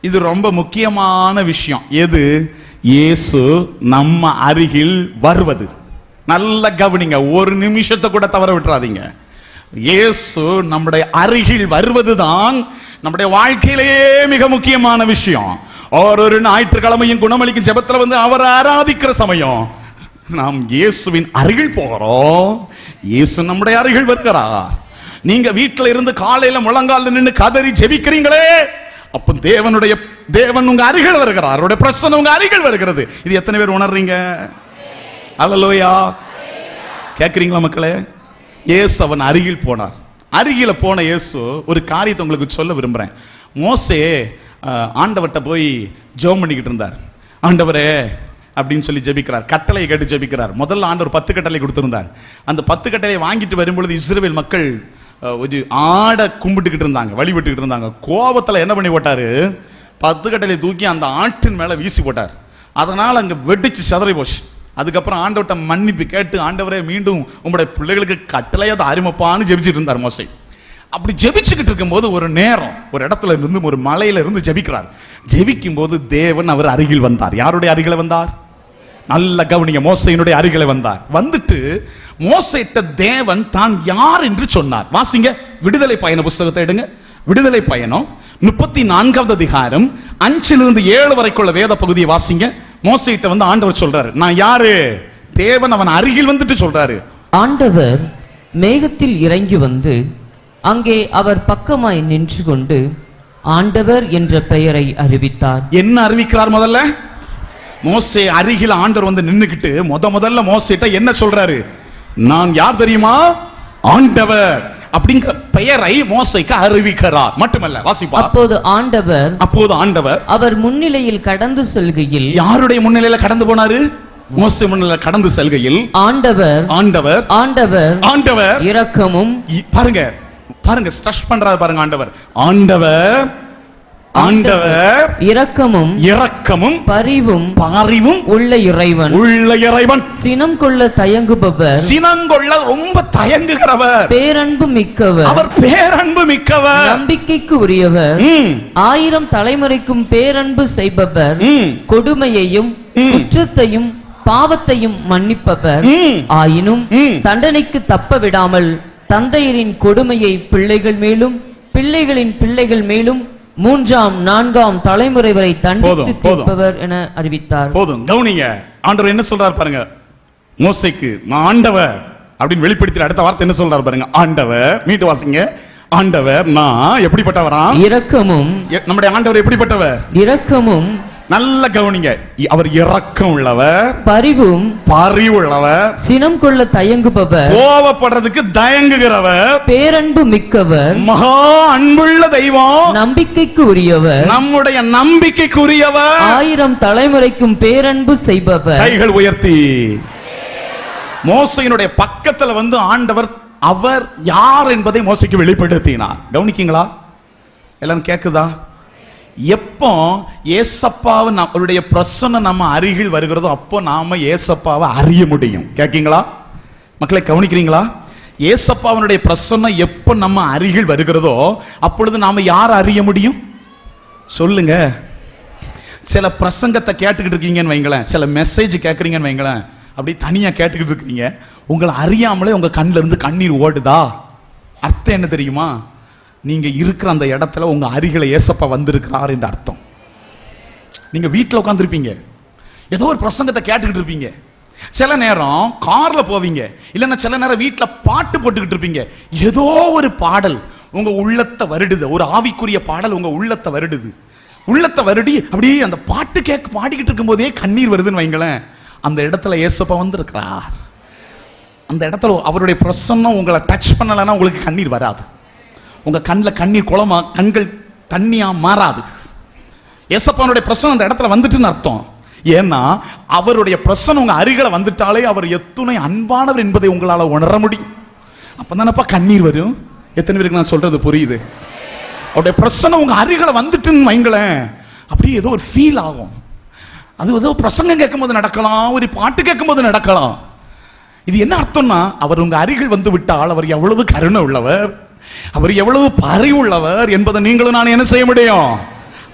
இது ரொம்ப முக்கியமான விஷயம். எது? இயேசு நம்ம அருகில் வருவது. நல்ல கவனிங்க, ஒரு நிமிஷத்தை கூட தவற விட்டுறாதீங்க. இயேசு நம்முடைய அருகில் வருவதுதான் நம்முடைய வாழ்க்கையிலேயே மிக முக்கியமான விஷயம். ஒரு ஞாயிற்றுக்கிழமையும் குணமளிக்கும் ஜெபத்துல வந்து அவரை ஆராதிக்கிற சமயம் நாம் இயேசுவின் அருகில் போகிறோம். இயேசு நம்முடைய அருகில் வருகிறார். நீங்க வீட்டுல இருந்து காலையில முழங்கால நின்று கதறி ஜெபிக்கிறீங்களே, அப்ப தேவன் உங்க அருகில் வருகிறார், அவருடைய பிரசன்னம் உங்க அருகில் வருகிறது. இது எத்தனை பேர் உணர்றீங்க? அல்லேலூயா. கேட்கிறீங்களா மக்களே? இயேசு அவன் அருகில் போனார். அருகில போன இயேசு ஒரு காரியத்தை உங்களுக்கு சொல்ல விரும்புறேன். மோசே ஆண்டவர்கிட்ட போய் ஜெபம் பண்ணிக்கிட்டு இருந்தார். ஆண்டவரே அப்படின்னு சொல்லி ஜெபிக்கிறார், கட்டளையை கேட்டு ஜெபிக்கிறார். முதல்ல ஆண்டவர் 10 கட்டளை கொடுத்திருந்தார். அந்த 10 கட்டளையை வாங்கிட்டு வரும்பொழுது இஸ்ரவேல் மக்கள் ஒரு ஆடை கும்பிட்டுக்கிட்டு இருந்தாங்க, வழிபட்டுக்கிட்டு இருந்தாங்க. கோபத்துல என்ன பண்ணி போட்டாரு, 10 கட்டளை தூக்கி அந்த ஆட்டின் மேல வீசி போட்டார். அதனால அங்க வெடிச்சு சிதறி போச்சு. அதுக்கப்புறம் ஆண்டவர்கிட்ட மன்னிப்பு கேட்டு, ஆண்டவரே மீண்டும் உங்களுடைய பிள்ளைகளுக்கு கட்டளையை ஆரம்பிப்பான்னு ஜெபிச்சுட்டு இருந்தார் மோசே. அப்படி ஜெபிச்சுக்கிட்டு இருக்கும்போது ஒரு நேரம் ஒரு இடத்துல இருந்து, ஒரு மலையில இருந்து ஜெபிக்கிறார். ஜெபிக்கும் போது தேவன் அவர் அருகில் வந்தார். யாருடைய அருகில வந்தார்? நல்ல கவனிங்க, மோசையினுடைய அருகில வந்தார். வந்துட்டு மோசேட்ட தேவன் தான் யார் என்று சொன்னார். வாசிங்க, விடுதலை பயண புஸ்தகத்தை எடுங்க. விடுதலை பயணம் 34வது அதிகாரம் 5 - 7 வரைக்குள்ள வேத பகுதியை வாசிங்க. மோசேட்ட வந்து ஆண்டவர் சொல்றாரு, நான் யாரு? தேவன் அவன் அருகில் வந்துட்டு சொல்றாரு. ஆண்டவர் மேகத்தில் இறங்கி வந்து அங்கே அவர் பக்கமாய் நின்று கொண்டு ஆண்டவர் என்ற பெயரை அறிவித்தார். என்ன அறிவிக்கிறார்? முதல்ல மோசே அருகில் ஆண்டவர் வந்து நின்னுக்கிட்டு முதல்ல மோசேட்ட என்ன சொல்றாரு? நான் யார் தெரியுமா? ஆண்டவர் அப்படிங்கிற பெயரை மோசேக்கு அறிவிக்கிறார். மட்டுமல்ல, வாசிப்பா. அப்போது ஆண்டவர் அவர் முன்னிலையில் கடந்து செல்கையில், யாருடைய முன்னிலையில கடந்து போனாரு? மோசே முன்னிலையில கடந்து செல்கையில் ஆண்டவர் இரக்கமும், பாருங்க ஸ்ட்ரெஸ் பண்றாரு பாருங்க, ஆண்டவர் இரக்கமும் பரிவும் உள்ள இறைவன், சினம் கொள்ள தயங்குபவர், ரொம்ப தயங்குகிறவர், பேரன்பு மிக்கவர், அவர் பேரன்பு மிக்கவர், நம்பிக்கைக்கு உரியவர், 1000 தலைமுறைக்கும் பேரன்பு செய்பவர், கொடுமையையும் குற்றத்தையும் பாவத்தையும் மன்னிப்பவர், ஆயினும் தண்டனைக்கு தப்ப விடாமல் தந்தையரின் கொடுமையை பிள்ளைகள் மேலும் பிள்ளைகளின் பிள்ளைகள் மேலும் 3ஆம் 4ஆம் தலைமுறை வரை தண்டித்து தீர்ப்பவர் என அறிவித்தார். போதும், கவனிங்க. ஆண்டவர் என்ன சொல்றார் பாருங்க, மோசேக்கு நான் ஆண்டவர் அப்படின்னு வெளிப்படுத்தி அடுத்த வார்த்தை என்ன சொல்றார் பாருங்க, ஆண்டவர். மீண்டும் வாசிங்க. ஆண்டவர் நான் எப்படிப்பட்டவரா? இரக்கமும். நம்முடைய ஆண்டவர் எப்படிப்பட்டவர்? இரக்கமும். நல்ல கவனிங்க, அவர் இரக்கம் உள்ளவர், பரிவுள்ளவர், சினம் கொள்ள தயங்குபவர், கோபப்படுறதுக்கு தயங்குகிறவர், பேரன்பு மிக்கவர், மகா அன்புள்ள தெய்வம், நம்பிக்கைக்கு உரியவர், நம்முடைய நம்பிக்கைக்குரியவர், 1000 தலைமுறைக்கும் பேரன்பு செய்பவர். கைகள் உயர்த்தி மோசையினுடைய பக்கத்துல வந்து ஆண்டவர் அவர் யார் என்பதை மோசைக்கு வெளிப்படுத்தினார். கவனிக்கீங்களா? எல்லாம் கேக்குதா? எப்போ ஏசப்பாவை அவருடைய பிரசன்னம் நம்ம அருகில் வருகிறதோ அப்போ நாம ஏசப்பாவை அறிய முடியும். கேட்கீங்களா மக்களை? கவனிக்கிறீங்களா? ஏசப்பாவனுடைய பிரசன்னம் எப்போ நம்ம அருகில் வருகிறதோ அப்பொழுது நாம யார் அறிய முடியும்? சொல்லுங்க. சில பிரசங்கத்தை கேட்டுக்கிட்டு இருக்கீங்கன்னு வைங்களேன், சில மெசேஜ் கேட்குறீங்கன்னு வைங்களேன், அப்படி தனியா கேட்டுக்கிட்டு இருக்கீங்க, உங்களை அறியாமலே உங்க கண்ணில இருந்து கண்ணீர் ஓடுதா? அர்த்தம் என்ன தெரியுமா? நீங்க இருக்கிற அந்த இடத்துல உங்க அருகில ஏசப்பா வந்திருக்கிறார் என்ற அர்த்தம். நீங்க வீட்டில் உட்காந்துருப்பீங்க, ஏதோ ஒரு பிரசங்கத்தை கேட்டுக்கிட்டு இருப்பீங்க, சில நேரம் கார்ல போவீங்க, இல்லைன்னா சில நேரம் வீட்டில் பாட்டு போட்டுக்கிட்டு இருப்பீங்க, ஏதோ ஒரு பாடல் உங்க உள்ளத்தை வருடுது, ஒரு ஆவிக்குரிய பாடல் உங்க உள்ளத்தை வருடுது. உள்ளத்தை வருடி அப்படியே அந்த பாட்டு பாடிக்கிட்டு இருக்கும் போதே கண்ணீர் வருதுன்னு வைங்களேன், அந்த இடத்துல ஏசப்பா வந்திருக்கிறார். அந்த இடத்துல அவருடைய பிரசன்னம் உங்களை டச் பண்ணலைன்னா உங்களுக்கு கண்ணீர் வராது. உங்க கண்ணில் கண்ணீர் குளமா, கண்கள் தண்ணியா மாறாது. ஏசப்பானுடைய பிரசன்னம் அந்த இடத்துல வந்துட்டுன்னு அர்த்தம். ஏன்னா அவருடைய பிரசன்னம் உங்க அருகில வந்துட்டாலே அவர் எத்துணை அன்பானவர் என்பதை உங்களால உணர முடியும். அப்பதானப்பா கண்ணீர் வரும். எத்தனை பேருக்கு நான் சொல்றது புரியுது? அவருடைய பிரசன்னம் உங்க அருகில வந்துட்டுன்னு வைங்களேன், அப்படியே ஏதோ ஒரு ஃபீல் ஆகும். அது ஏதோ பிரசங்கம் கேட்கும் போது நடக்கலாம், ஒரு பாட்டு கேட்கும் போது நடக்கலாம். இது என்ன அர்த்தம்னா, அவர் உங்க அருகில் வந்து விட்டால் அவர் எவ்வளவு கருணை உள்ளவர், அவர் எவ்வளவு பரிவுள்ளவர் என்பதை நீங்களும் நான் என்ன செய்ய முடியும்?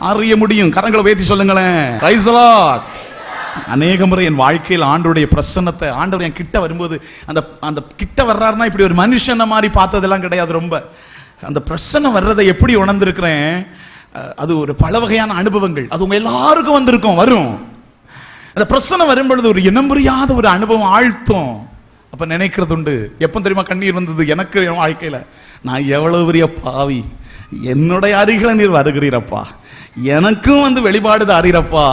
அறிய முடியும். கரங்களை உயர்த்தி சொல்லுங்களேன். Price the Lord. அநேக முறை என் வாழ்க்கையில் ஆண்டவருடைய பிரசன்னத்தை, ஆண்டவர் என் கிட்ட வரும்போது, அந்த கிட்ட வர்றாருன்னா இப்படி ஒரு மனுஷனை மாதிரி பார்த்ததெல்லாம் கிடையாது. ரொம்ப அந்த பிரசன்னம் வர்றதை எப்படி உணர்ந்திருக்கிறேன், அது ஒரு பல வகையான அனுபவங்கள், அது உங்க எல்லாருக்கும் வந்திருக்கும், வரும். அந்த பிரசன்னம் வரும்பொழுது ஒரு இனம் புரியாத ஒரு அனுபவம் ஆழ்த்தும். அப்ப நினைக்கிறது உண்டு. எப்ப தெரியுமா கண்ணீர் வந்தது எனக்கு என் வாழ்க்கையில? நான் எவ்வளவு பெரிய பாவி, என்னுடைய அருகில நீர் வருகிறீரப்பா, எனக்கும் வந்து வெளிப்பாடு அறிகிறப்பா,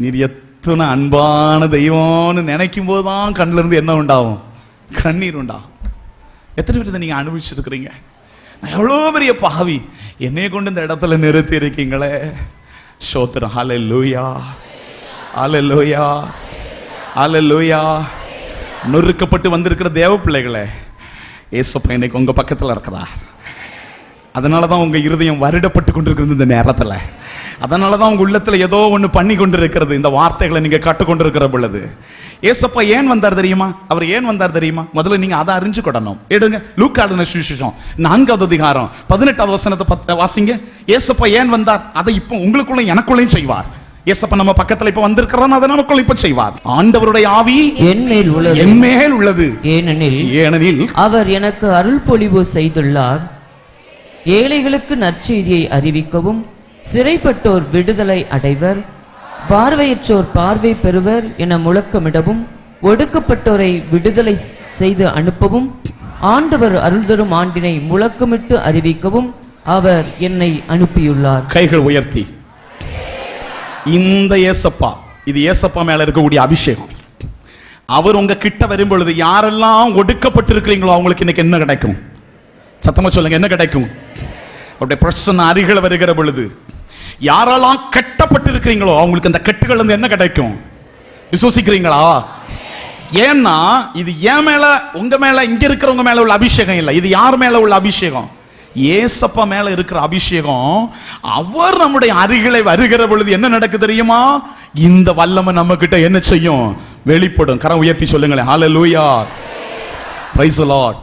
நீர் எத்தனை அன்பான தெய்வம்னு நினைக்கும் போதுதான் கண்ணுல இருந்து என்ன உண்டாகும்? கண்ணீர் உண்டாகும். எத்தனை பேர் இதை நீங்க அனுபவிச்சிருக்கிறீங்க? நான் எவ்வளோ பெரிய பாவி, என்னைய கொண்டு இந்த இடத்துல நிறுத்தி இருக்கீங்களே. ஸ்தோத்திரம். ஹல்லேலூயா, ஹல்லேலூயா, ஹல்லேலூயா. நொறுக்கப்பட்டு வந்திருக்கிற தேவ பிள்ளைகளே, ஏசப்பா இன்னைக்கு உங்க பக்கத்துல இருக்கிறார். அதனாலதான் உங்க இருதயம் வருடப்பட்டு கொண்டிருக்கிறது இந்த நேரத்துல. அதனாலதான் உங்க உள்ளத்துல ஏதோ ஒண்ணு பண்ணி கொண்டிருக்கிறது. இந்த வார்த்தைகளை நீங்க கற்றுக்கொண்டிருக்கிற பொழுது ஏசப்பா ஏன் வந்தார் தெரியுமா? அவர் ஏன் வந்தார் தெரியுமா? முதல்ல நீங்க அதை அறிஞ்சுக்கொள்ளணும். எடுங்க லூக்கா எழுதின சுவிசேஷம் 4வது அதிகாரம் 18வது வசனத்தை வாசிங்க. ஏசப்பா ஏன் வந்தார்? அதை இப்போ உங்களுக்குள்ள எனக்குள்ளேயும் செய்வார். ஏசப்பா நம்ம பக்கத்துல இப்ப வந்திருக்கிறான், அதை நமக்குள்ள இப்ப செய்வார். ஆண்டவருடைய ஆவி என் மேல் உள்ளது. ஏனெனில் அவர் எனக்கு அருள் பொழிவு செய்துள்ளார். ஏழைகளுக்கு நற்செய்தியை அறிவிக்கவும், சிறைப்பட்டோர் விடுதலை அடைவர், பார்வையற்றோர் பார்வை பெறுவர் என முழக்கமிடவும், ஒடுக்கப்பட்டோரை விடுதலை செய்து அனுப்பவும், ஆண்டவர் அருள் தரும் ஆண்டினை முழக்கமிட்டு அறிவிக்கவும் அவர் என்னை அனுப்பியுள்ளார். கைகள் உயர்த்தி. இந்த ஏசப்பா, இது ஏசப்பா மேல இருக்கக்கூடிய அபிஷேகம். அவர் உங்க கிட்ட வரும் பொழுது யாரெல்லாம் ஒடுக்கப்பட்டிருக்கிறீங்களோ அவங்களுக்கு இன்னைக்கு என்ன கிடைக்கும்? சத்தமா சொல்லுங்க, என்ன கிடைக்கும்? அவருடைய பிரசன்ன அருகில வருகிற பொழுது யாரெல்லாம் கட்டப்பட்டிருக்கிறீங்களோ அவங்களுக்கு அந்த கட்டுகள் வந்து என்ன கிடைக்கும்? விசுவசிக்கிறீங்களா? ஏன்னா இது என் மேல, உங்க மேல, இங்க இருக்கிறவங்க மேல உள்ள அபிஷேகம் இல்லை. இது யார் மேல உள்ள அபிஷேகம்? ஏசப்பா மேல இருக்கிற அபிஷேகம். அவர் நம்முடைய அருகிலை வருகிற பொழுது என்ன நடக்குது தெரியுமா? இந்த வல்லமை நம்ம கிட்ட என்ன செய்யும்? வெளிப்படும். கரம் உயர்த்தி சொல்லுங்களேன், ஹல்லேலூயா, பிரைஸ் தி லார்ட்.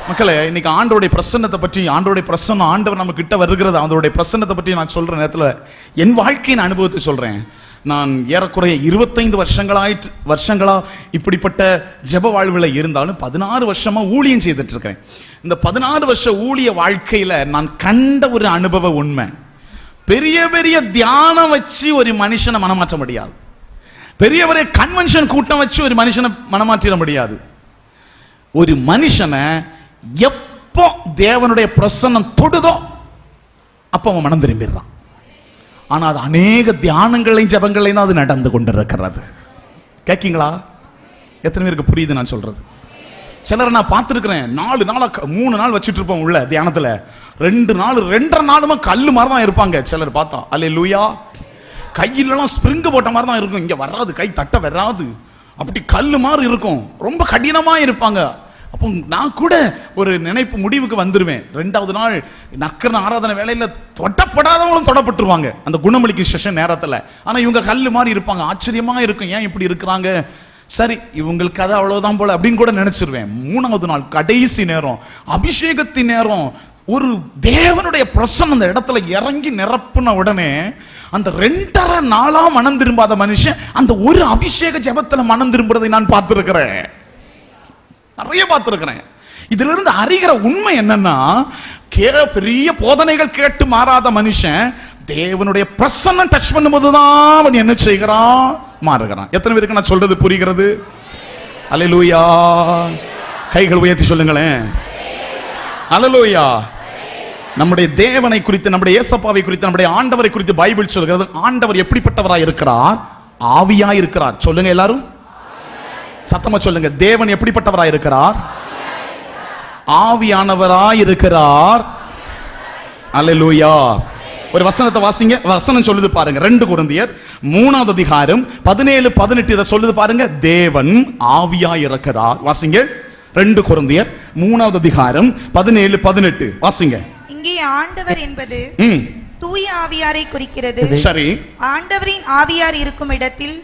மக்களே, இன்னைக்கு ஆண்டவருடைய பிரசன்னத்தை பற்றி, ஆண்டவருடைய பிரசன்னம், ஆண்டவர் நம்ம கிட்ட வருகிறது, அதோடைய பிரசன்னத்தை பற்றி நான் சொல்ற நேரத்தில் என் வாழ்க்கையின் அனுபவத்தை சொல்றேன். நான் ஏறக்குறைய 25 வருஷங்களா இப்படிப்பட்ட ஜெப வாழ்வில் இருந்தாலும் 16 வருஷமா ஊழியம் செய்துட்டு இருக்கேன். இந்த 16 வருஷ ஊழிய வாழ்க்கையில நான் கண்ட ஒரு அனுபவ உண்மை, பெரிய பெரிய தியானம் வச்சு ஒரு மனுஷனை மனமாற்ற முடியாது. பெரிய பெரிய கன்வென்ஷன் கூட்டம் வச்சு ஒரு மனுஷனை மனமாற்றிட முடியாது. ஒரு மனுஷனை எப்போ தேவனுடைய பிரசன்னம் தொடுதோ அப்போ அவன் மனம் திரும்பிடுறான். ஆனா அது அநேக தியானங்களையும் ஜபங்களையும் தான் அது நடந்து கொண்டிருக்கிறது. கேட்கீங்களா? எத்தனை பேருக்கு புரியுது நான் சொல்றது? சிலரை நான் பார்த்துருக்கிறேன், 4 நாளா 3 நாள் வச்சுட்டு இருப்போம் உள்ள தியானத்துல, 2 நாள் 2.5 நாளுமா கல்லு மாதிரி தான் இருப்பாங்க. சிலர் பார்த்தா அல்லேலூயா, கையிலலாம் ஸ்பிரிங் போட்ட மாதிரி தான் இருக்கும், இங்க வராது, கை தட்ட வராது, அப்படி கல்லு மாதிரி இருக்கும், ரொம்ப கடினமா இருப்பாங்க. அப்போ நான் கூட ஒரு நினைப்பு முடிவுக்கு வந்துருவேன். 2வது நாள் நக்கர ஆராதனை வேலையில தொடப்படாதவங்களும் தொடப்பட்டுருவாங்க அந்த குணமளிக்கு செஷன் நேரத்துல. ஆனா இவங்க கல்லு மாதிரி இருப்பாங்க. ஆச்சரியமா இருக்கும், ஏன் இப்படி இருக்கிறாங்க? சரி, இவங்களுக்கு அது அவ்வளவுதான் போல அப்படின்னு கூட நினைச்சிருவேன். 3வது நாள் கடைசி நேரம், அபிஷேகத்தின் நேரம், ஒரு தேவனுடைய பிரசன்னம் அந்த இடத்துல இறங்கி நிரப்புன உடனே அந்த 2.5 நாளா மனம் திரும்பாத மனுஷன் அந்த ஒரு அபிஷேக ஜெபத்துல மனம் திரும்புறதை நான் பார்த்திருக்கிறேன், நிறைய பார்த்திருக்கிறேன். இதுல இருந்து அறிகிற உண்மை என்னன்னா, பெரிய போதனைகள் கேட்டு மாறாத மனுஷன் தேவனுடைய பிரசன்னம் டச் பண்ணும்போதுதான் அவன் என்ன செய்கிறான்? மாறுகிறான். எத்தனை பேருக்கு நான் சொல்றது புரிகிறது? அல்லேலூயா. கைகள் உயர்த்தி சொல்லுங்களேன், அல்லேலூயா. நம்முடைய தேவனை குறித்து, நம்முடைய இயேசுவை குறித்து, நம்முடைய ஆண்டவரை குறித்து பைபிள் சொல்கிறது. ஆண்டவர் எப்படிப்பட்டவராய் இருக்கிறார்? ஆவியாய் இருக்கிறார். சொல்லுங்க எல்லாரும், சத்தமா சொல்லுங்க. தேவன் எப்படிப்பட்டவராய் இருக்கிறார்? ஆவியானவராய் இருக்கிறார். அல்லேலூயா. ஒரு வசனத்தை வாசிங்க. வசனம் சொல்லுது பாருங்க, 2 கொரிந்தியர் 3வது அதிகாரம் 17-18 இத சொல்லுது பாருங்க. தேவன் ஆவியாய் இருக்கிறார். வாசிங்க, 2 கொரிந்தியர் 3வது அதிகாரம் 17-18 வாசிங்க. இங்கே ஆண்டவர் என்பது தூய ஆவியாரை குறிக்கிறது. சரி, ஆண்டவரின் ஆவியார் இருக்கும் இடத்தில்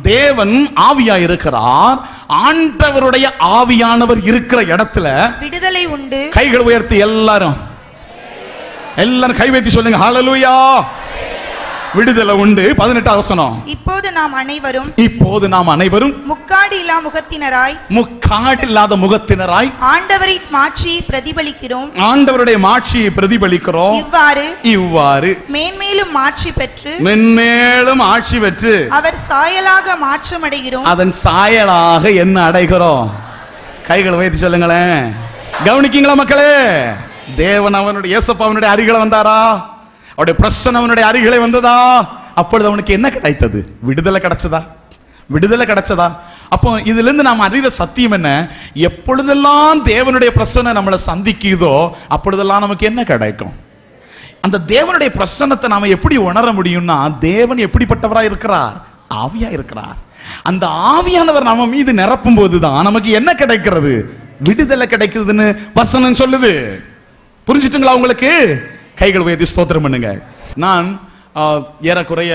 தேவன் ஆவியாய் இருக்கிறார். ஆண்டவருடைய ஆவியானவர் இருக்கிற இடத்துல விடுதலை உண்டு. கைகள் உயர்த்தி எல்லாரும் கை வைத்து சொல்லுங்க, ஹல்லேலூயா. விடுதலை உண்டு. 18வது வசனம். இப்போது நாம் அனைவரும் முக்காடு இல்லாத முகத்தினராய் ஆண்டவரின் மாட்சியை பிரதிபலிக்கிறோம். ஆண்டவருடைய மாட்சியை பிரதிபலிக்கிறோம். இவ்வாறு மேன்மேலும் ஆட்சி பெற்று அவர் சாயலாக மாற்றம் அடைகிறோம். அதன் சாயலாக என்ன அடைகிறோம்? கைகளை உயர்த்தி சொல்லுங்களேன். கவனிக்கீங்களா மக்களே? தேவன் அவனுடைய இயேசப்பா அவனுடைய அருகில வந்தாரா? அவருடைய பிரசன்னம் அவனுடைய அருகிலே வந்ததா? அப்பொழுது அவனுக்கு என்ன கிடைத்தது? விடுதலை கிடைச்சதா? விடுதலை கிடைச்சதா? அப்போ இதுல இருந்து நாம் அறிகிற சத்தியம் என்ன? எப்பொழுதெல்லாம் தேவனுடைய பிரசன்னம் நம்மளை சந்திக்குதோ அப்பொழுதெல்லாம் நமக்கு என்ன கிடைக்கும்? அந்த தேவனுடைய பிரசன்னத்தை நாம எப்படி உணர முடியும்னா, தேவன் எப்படிப்பட்டவராக இருக்கிறார்? ஆவியா இருக்கிறார். அந்த ஆவியானவர் நம்ம மீது நிரப்பும் போதுதான் நமக்கு என்ன கிடைக்கிறது? விடுதலை கிடைக்கிறதுன்னு வசனம் சொல்லுது. புரிஞ்சுட்டுங்களா உங்களுக்கு? கைகள் உயர்த்தி ஸ்தோத்திரம் பண்ணுங்க. நான் ஏறக்குறைய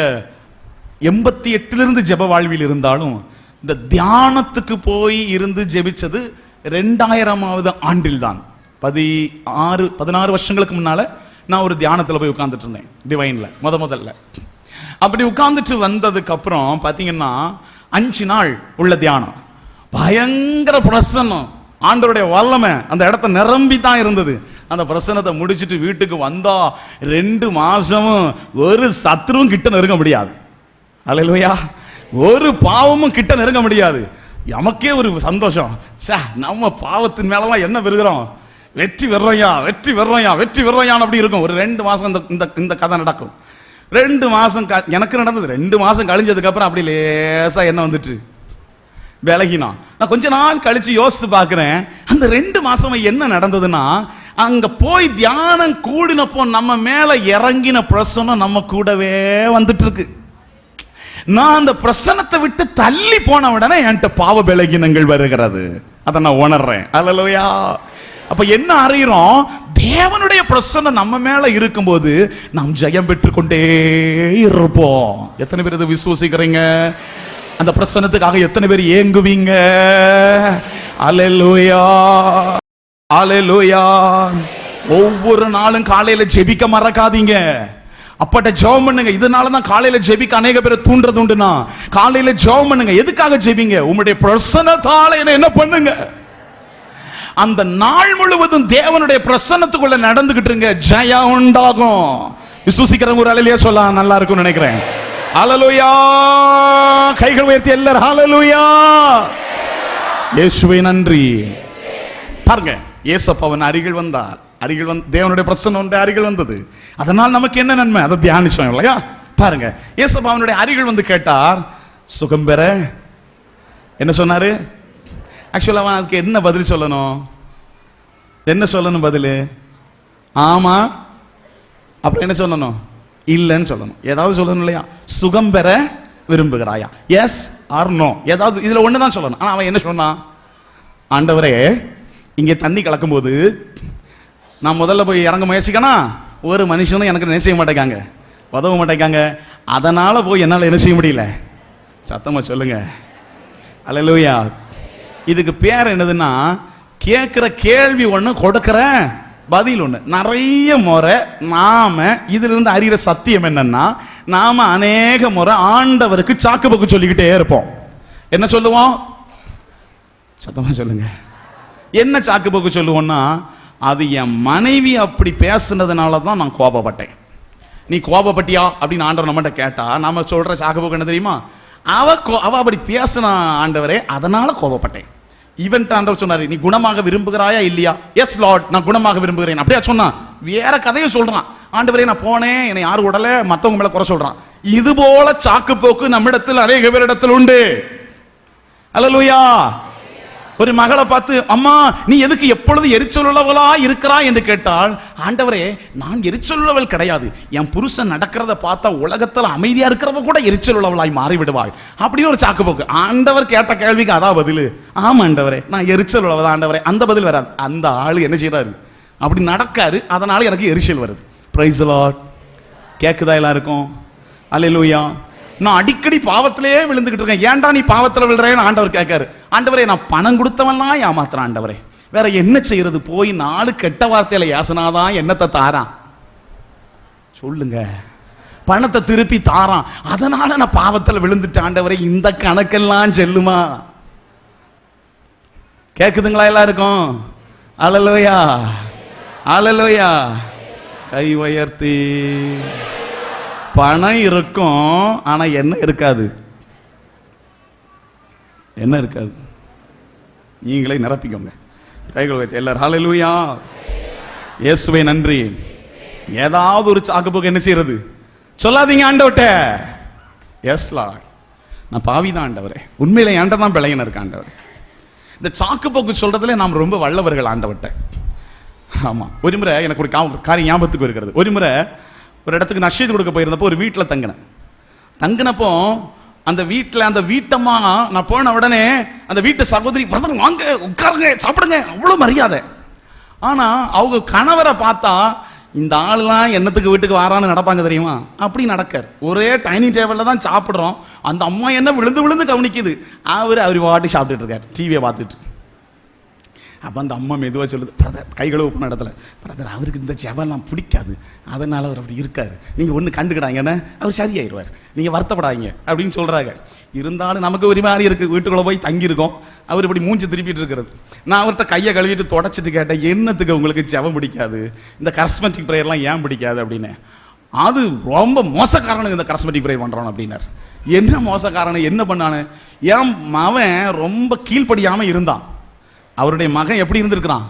88 ஜெப வாழ்வில் இருந்தாலும் இந்த தியானத்துக்கு போய் இருந்து ஜெபிச்சது 2000வது ஆண்டில் தான். 16 வருஷங்களுக்கு முன்னால நான் ஒரு தியானத்தில் போய் உட்கார்ந்துட்டு இருந்தேன், டிவைன்ல முதல்ல. அப்படி உட்கார்ந்துட்டு வந்ததுக்கு அப்புறம் பாத்தீங்கன்னா 5 நாள் உள்ள தியானம், பயங்கர பிரசன்னம், ஆண்டவருடைய வல்லமை அந்த இடத்த நிரம்பி தான் இருந்தது. அந்த பிரசன்னத்தை முடிச்சிட்டு வீட்டுக்கு வந்தா 2 மாசமும் ஒரு சத்துருவும் கிட்ட நெருங்க முடியாது. அல்லேலூயா. ஒரு பாவமும் கிட்ட நெருங்க முடியாது. நமக்கே ஒரு சந்தோஷம், நம்ம பாவத்தின் மேலலாம் என்ன பெறுகிறோம்? வெற்றி பெறோயா, வெற்றி பெறோயா, வெற்றி பெறோயான்னு அப்படி இருக்கும். ஒரு 2 மாசம் இந்த கதை நடக்கும். 2 மாசம் எனக்கு நடந்தது. 2 மாசம் கழிஞ்சதுக்கு அப்புறம் அப்படி லேசா என்ன வந்துட்டு விலகினா. நான் கொஞ்ச நாள் கழிச்சு யோசித்து பார்க்கிறேன், அந்த 2 மாசம் என்ன நடந்ததுன்னா, அங்க போய் தியானம் கூடினப்போ நம்ம மேல இறங்கின பிரசன்னம் நம்ம கூடவே வந்துட்டு இருக்கு. நான் அந்த பிரசன்னத்தை விட்டு தள்ளி போன உடனே என்கிட்ட பாவ பலகீனங்கள் வருகிறது. அதை நான் உணர்றேன். அல்லேலூயா. அப்ப என்ன அறிகிறோம்? தேவனுடைய பிரசன்னம் நம்ம மேல இருக்கும்போது நாம் ஜெயம் பெற்றுக்கொண்டே இருப்போம். எத்தனை பேர் இதை விசுவாசிக்கிறீங்க? அந்த பிரசன்னத்துக்காக எத்தனை பேர் ஏங்குவீங்க? அல்லேலூயா, அல்லேலூயா. ஒவ்வொரு நாளும் காலையில ஜெபிக்க மறக்காதீங்க. அப்பட்ட ஜெபம் பண்ணுங்க. இதனாலதான் காலையில ஜெபிக்க அநேக பேர் தூண்டுறது உண்டுனா, காலையில ஜெபம் பண்ணுங்க. எதுக்காக ஜெபிங்க? உங்களுடைய பிரசன்னத்தால என்ன பண்ணுங்க? அந்த நாள் முழுவதும் தேவனுடைய பிரசன்னத்துக்குள்ள நடந்துகிட்டு இருங்க, ஜெயம் உண்டாகும். விசுவாசிக்கிறவங்க ஒரு அல்லேலூயா சொல்ல நல்லா இருக்கும்னு நினைக்கிறேன். அல்லேலூயா. கைகள் உயர்த்தி எல்லாரும் அல்லேலூயா. இயேசுவே நன்றி. பாருங்க, இயேசப்பாவின் அருகில் வந்தார். அருகில் வந்து தேவனுடைய பிரசன்னம் அருகில் வந்தது. அதனால் நமக்கு என்ன நன்மை? அதை தியானிச்சோம் இல்லையா? பாருங்க, இயேசப்பாவினுடைய அருகில் வந்து கேட்டார், சுகம் பெற என்ன சொன்னாரு? ஆக்சுவலா அவன் அதுக்கு என்ன பதில் சொல்லணும்? என்ன சொல்லணும் பதில்? ஆமா, அப்புறம் என்ன சொல்லணும்? இல்லைன்னு சொல்லணும். ஏதாவது சொல்லணும் இல்லையா? சுகம் பெற விரும்புகிறாயா? எஸ் ஆர் நோ, ஏதாவது இதுல ஒண்ணுதான் சொல்லணும். ஆனா அவன் என்ன சொன்னான்? ஆண்டவரே, இங்கே தண்ணி கலக்கும் போது நான் முதல்ல போய் இறங்க முயற்சிக்கணும், ஒரு மனுஷனும் எனக்கு என்ன செய்ய மாட்டேங்காங்க, உதவ மாட்டேங்காங்க. அதனால போய் என்னால் என்ன செய்ய முடியல. சத்தமா சொல்லுங்க அல்லேலூயா. இதுக்கு பேர் என்னதுன்னா, கேட்கிற கேள்வி ஒண்ணு, கொடுக்கிற பதில் ஒண்ணு. நிறைய முறை நாம இதுல இருந்து அறிகிற சத்தியம் என்னன்னா, நாம அநேக முறை ஆண்டவருக்கு சாக்கு போக்கு சொல்லிக்கிட்டே இருப்போம். என்ன சொல்லுவோம்? சத்தமா சொல்லுங்க. என்ன சாக்கு போக்கு சொல்லுவோம்னா, அது என் மனைவி அப்படி பேசுனதுனால தான் நான் கோபப்பட்டேன். நீ கோபப்பட்டியா அப்படின்னு ஆண்டவர் நம்மகிட்ட கேட்டா நாம சொல்ற சாக்கு போக்கு என்ன தெரியுமா? அவ அப்படி பேசினா ஆண்டவரே, அதனால கோபப்பட்டேன். ஈவன் ஆண்டவர் சொன்னாரு, நீ குணமாக விரும்புகிறாயா இல்லையா? எஸ் லார்ட், நான் குணமாக விரும்புகிறேன். அப்படியே சொன்னா வேற கதையை சொல்றான். ஆண்டவரே, நான் போனேன், என்னை யாரு உடல, மத்தவங்க மேல குறை சொல்றான். இது போல சாக்கு போக்கு நம்மிடத்தில் அநேக பேரிடத்தில் உண்டு. அல்லேலூயா. ஒரு மகளை பார்த்து, அம்மா நீ எதுக்கு எப்பொழுது எரிச்சல் உள்ளவளா இருக்கிறா என்று கேட்டால், ஆண்டவரே, நான் எரிச்சல் உள்ளவள் கிடையாது, என் புருஷன் நடக்கிறத பார்த்தா உலகத்தில் அமைதியா இருக்கிறவ கூட எரிச்சல் உள்ளவளாய் மாறிவிடுவாள். அப்படின்னு ஒரு சாக்கு போக்கு. ஆண்டவர் கேட்ட கேள்விக்கு அதான் பதில். ஆமா ஆண்டவரே, நான் எரிச்சல் உள்ளவதான் ஆண்டவரே. அந்த பதில் வராது. அந்த ஆளு என்ன செய்யறாரு? அப்படி நடக்காரு, அதனால எனக்கு எரிச்சல் வருது. Price the Lord. கேக்குதா எல்லாருக்கும்? அல்லேலூயா. நான் அடிக்கடி பாவத்திலேயே விழுந்துகிட்டு இருக்கேன். ஏன்டா நீ பாவத்தில் விழுறேன்னு ஆண்டவர் கேட்காரு. ஆண்டவரே, நான் பணம் கொடுத்தவன்லாம் ஏமாத்துறான் ஆண்டவரே, வேற என்ன செய்யறது? போய் 4 கெட்ட வார்த்தையில யாசனாதான் என்னத்தை தாரான் சொல்லுங்க. பணத்தை திருப்பி தாரான், அதனால நான் பாவத்தில் விழுந்துட்டேன் ஆண்டவரே. இந்த கணக்கெல்லாம் செல்லுமா? கேக்குதுங்களா எல்லாருக்கும்? அல்லேலூயா, அல்லேலூயா. கை உயர்த்தி. பணம் இருக்கும், ஆனா என்ன இருக்காது? என்ன இருக்காது? நீங்களே நிரப்பிக்கோங்க. கைகள் வைத்து எல்லாரும் ஹல்லேலூயா, இயேசுவே நன்றி. ஏதாவது ஒரு சாக்கு போக்கு என்ன செய்யறது? சொல்லாதீங்க ஆண்டவர்ட்ட. எஸ் லார்ட், நான் பாவிதான் ஆண்டவரே, உண்மையில ஏன்ட தான் பிழையன இருக்க ஆண்டவர். இந்த சாக்கு போக்கு சொல்றதுல நாம் ரொம்ப வல்லவர்கள் ஆண்டவர்ட்ட. ஆமா, ஒரு முறை எனக்கு ஒரு காரியம் ஞாபகத்துக்கு இருக்கிறது. ஒரு முறை ஒரு இடத்துக்கு நஷ்டீது கொடுக்க போயிருந்தப்போ ஒரு வீட்டில் தங்கினப்போ அந்த வீட்டில் அந்த வீட்டம்மா நான் போன உடனே அந்த வீட்டு சகோதரி, பிரதர் வாங்க உட்காருங்க சாப்பிடுங்க, அவ்வளோ மரியாதை. ஆனால் அவங்க கணவரை பார்த்தா இந்த ஆளுலாம் என்னத்துக்கு வீட்டுக்கு வரான்னு நடப்பாங்க தெரியுமா? அப்படி நடக்கார். ஒரே டைனிங் டேபிளில் தான் சாப்பிட்றோம். அந்த அம்மா என்ன விழுந்து விழுந்து கவனிக்குது. அவர் பாட்டு சாப்பிட்டுட்டு இருக்கார், டிவியை பார்த்துட்டு. அப்போ அந்த அம்மா மெதுவாக சொல்லுது, பிரதர் கை கழுவு போன இடத்துல, பிரதர் அவருக்கு இந்த ஜெபம்லாம் பிடிக்காது, அதனால் அவர் அப்படி இருக்கார், நீங்கள் ஒன்று கண்டுக்கிடாங்கன்னு, அவர் சரியாயிருவார், நீங்கள் வருத்தப்படாதீங்க அப்படின்னு சொல்கிறாங்க. இருந்தாலும் நமக்கு ஒரு மாதிரி இருக்குது, வீட்டுக்குள்ளே போய் தங்கியிருக்கோம், அவர் இப்படி மூஞ்சி திருப்பிட்டு இருக்கிறது. நான் அவர்கிட்ட கையை கழுவிட்டு தொடச்சிட்டு கேட்டேன், என்னத்துக்கு உங்களுக்கு ஜெபம் பிடிக்காது, இந்த கரிஸ்மேட்டிக் ப்ரேயர்லாம் ஏன் பிடிக்காது அப்படின்னு. அது ரொம்ப மோசக்காரனுக்கு இந்த கரிஸ்மேட்டிக் ப்ரேயர் பண்ணுறான் அப்படின்னார். என்ன மோசக்காரனு, என்ன பண்ணானு? என் மவன் ரொம்ப கீழ்ப்படியாமல் இருந்தான். அவருடைய மகன் எப்படி இருந்திருக்கிறான்?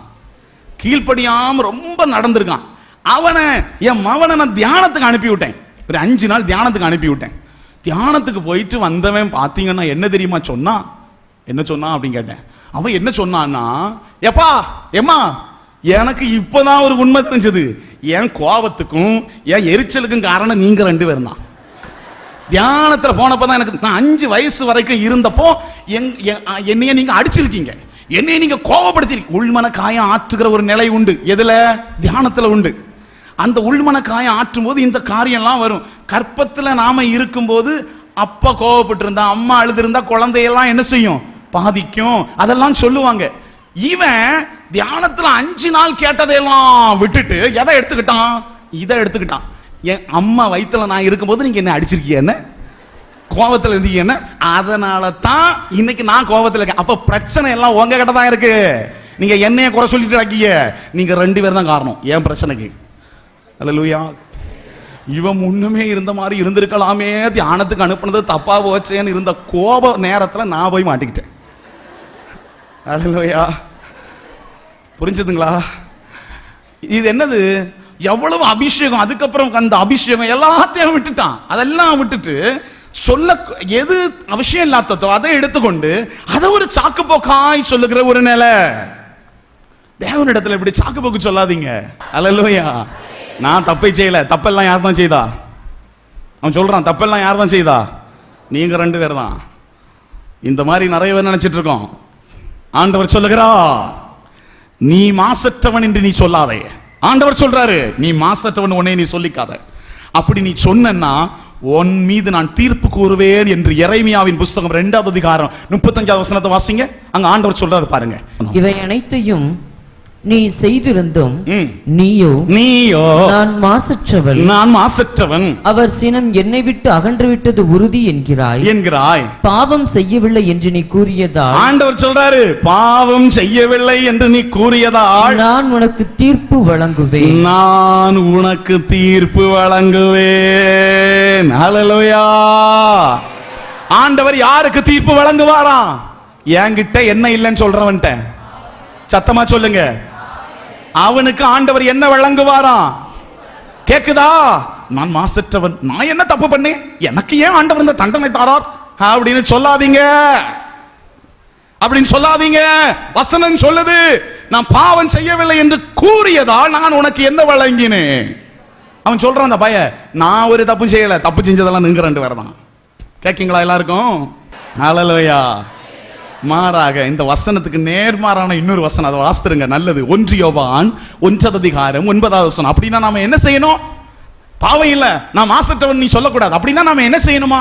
கீழ்ப்படியாம ரொம்ப நடந்திருக்கான். என் மவனை நான் தியானத்துக்கு அனுப்பி விட்டேன். ஒரு 5 நாள் தியானத்துக்கு அனுப்பி விட்டேன். தியானத்துக்கு போயிட்டு வந்தவன் பார்த்தீங்கன்னா என்ன தெரியுமா சொன்னா? என்ன சொன்னா அப்படின்னு கேட்டேன். அவன் என்ன சொன்னான்னா, எப்பா ஏம்மா எனக்கு இப்பதான் ஒரு உண்மை தெரிஞ்சது, என் கோபத்துக்கும் என் எரிச்சலுக்கும் காரணம் நீங்க 2 பேரும் தான். தியானத்துல போனப்பதான் எனக்கு, நான் 5 வயசு வரைக்கும் இருந்தப்போ என்னைய நீங்க அடிச்சிருக்கீங்க, என்னைய நீங்க கோபப்படுத்திருக்கீங்க. உள்மன காயம் ஆற்றுகிற ஒரு நிலை உண்டு. எதுல? தியானத்துல உண்டு. அந்த உள்மன காயம் ஆற்றும் போது இந்த காரியம்லாம் வரும். கற்பத்துல நாம இருக்கும்போது அப்பா கோபப்பட்டு இருந்தா, அம்மா அழுதிருந்தா குழந்தையெல்லாம் என்ன செய்யும்? பாதிக்கும். அதெல்லாம் சொல்லுவாங்க. இவன் தியானத்துல 5 நாள் கேட்டதையெல்லாம் விட்டுட்டு எதை எடுத்துக்கிட்டான்? இதை எடுத்துக்கிட்டான். என் அம்மா வயிற்றுல நான் இருக்கும்போது நீங்க என்ன அடிச்சிருக்கீங்க, என்ன கோபத்தில் இருந்தீங்க, அதனால தான் இன்னைக்கு நான் கோபத்தில் இருக்கேன். அப்ப பிரச்சனை எல்லாம் உங்க கிட்ட தான் இருக்கு. நீங்க என்னைய குறை சொல்லிட்டு இருக்கீங்க, நீங்க 2 பேர் தான் காரணம் என் பிரச்சனைக்கு. அல்லேலூயா. இவன் முன்னுமே இருந்த மாதிரி இருந்திருக்கலாமே, தியானத்துக்கு அனுப்புனது தப்பா போச்சேன்னு இருந்த கோப நேரத்துல நான் போய் மாட்டிக்கிட்டேன். அல்லேலூயா. புரிஞ்சுதுங்களா? இது என்னது? எவ்வளவு அபிஷேகம். அதுக்கப்புறம் அந்த அபிஷேகம் எல்லாத்தையும் விட்டுட்டான். அதெல்லாம் விட்டுட்டு சொல்ல எது அவசியம் இல்லாததோ அதை எடுத்துக்கொண்டு அதை ஒரு சாக்கு போக்காய் சொல்லுகிற ஒரு நிலை. தேவனிடத்துல இப்படி சாக்கு போக்கு சொல்லாதீங்க. அல்லேலூயா. நான் தப்பை செய்யல, தப்பெல்லாம் யார் தான் செய்தா? அவன் சொல்றான், தப்பெல்லாம் யார் தான் செய்தா? நீங்க 2 பேர் தான். இந்த மாதிரி நிறைய பேர் நினைச்சிட்டு இருக்கோம். ஆண்டவர் சொல்லுகிறா, நீ மாசற்றவன் என்று நீ சொல்லாதே. ஆண்டவர் சொல்றாரு, நீ மாசற்றவன் உன்னை நீ சொல்லிக்காத. அப்படி நீ சொன்னா உன் மீது நான் தீர்ப்பு கூறுவேன் என்று எரேமியாவின் புத்தகம் 2வது அதிகாரம் 35வது வசனத்தை வாசிங்க. அங்க ஆண்டவர் சொல்றாரு பாருங்க, இவை அனைத்தையும் நீ செய்திருந்தும் நீயோ நான் மாசற்றவன், அவர் சினம் என்னை விட்டு அகன்று விட்டது உறுதி என்கிறாய். பாவம் செய்யவில்லை என்று நீ கூறியதால், ஆண்டவர் சொல்றாரு, பாவம் செய்யவில்லை என்று நீ கூறியதால் நான் உனக்கு தீர்ப்பு வழங்குவேன். ஹல்லேலூயா. ஆண்டவர் யாருக்கு தீர்ப்பு வழங்குவாராம்? என்கிட்ட என்ன இல்லைன்னு சொல்றவன்ட்ட சத்தமா சொல்லுங்க, அவனுக்கு ஆண்டவர் என்ன வழங்குவாராம்? கேக்குதா? நான் மாசற்றவன், நான் என்ன தப்பு பண்ணேன், எனக்கு ஏன் ஆண்டவர் இந்த தண்டனை தாரார் அப்படின்னு சொல்லாதீங்க. வசனம் சொல்லுது, நான் பாவம் செய்யவில்லை என்று கூறியதால் நான் உனக்கு என்ன வழங்கினேன். அவன் சொல்றான், அந்த பைய, நான் ஒரு தப்பு செய்யல, தப்பு செஞ்சதெல்லாம் நீங்க 2 பேர் தான். கேக்கீங்களா எல்லாருக்கும்? ஹல்லேலூயா. மாறாக இந்த வசனத்துக்கு நேர்மாறான இன்னொரு வசனம், அதை வாசித்துருங்க, நல்லது. 1 யோவான் 1வது அதிகாரம் 9வது வசனம். அப்படின்னா நாம என்ன செய்யணும்? பாவம் இல்ல, நான் மாசற்றவன் நீ சொல்லக்கூடாது. அப்படின்னா நாம என்ன செய்யணும்?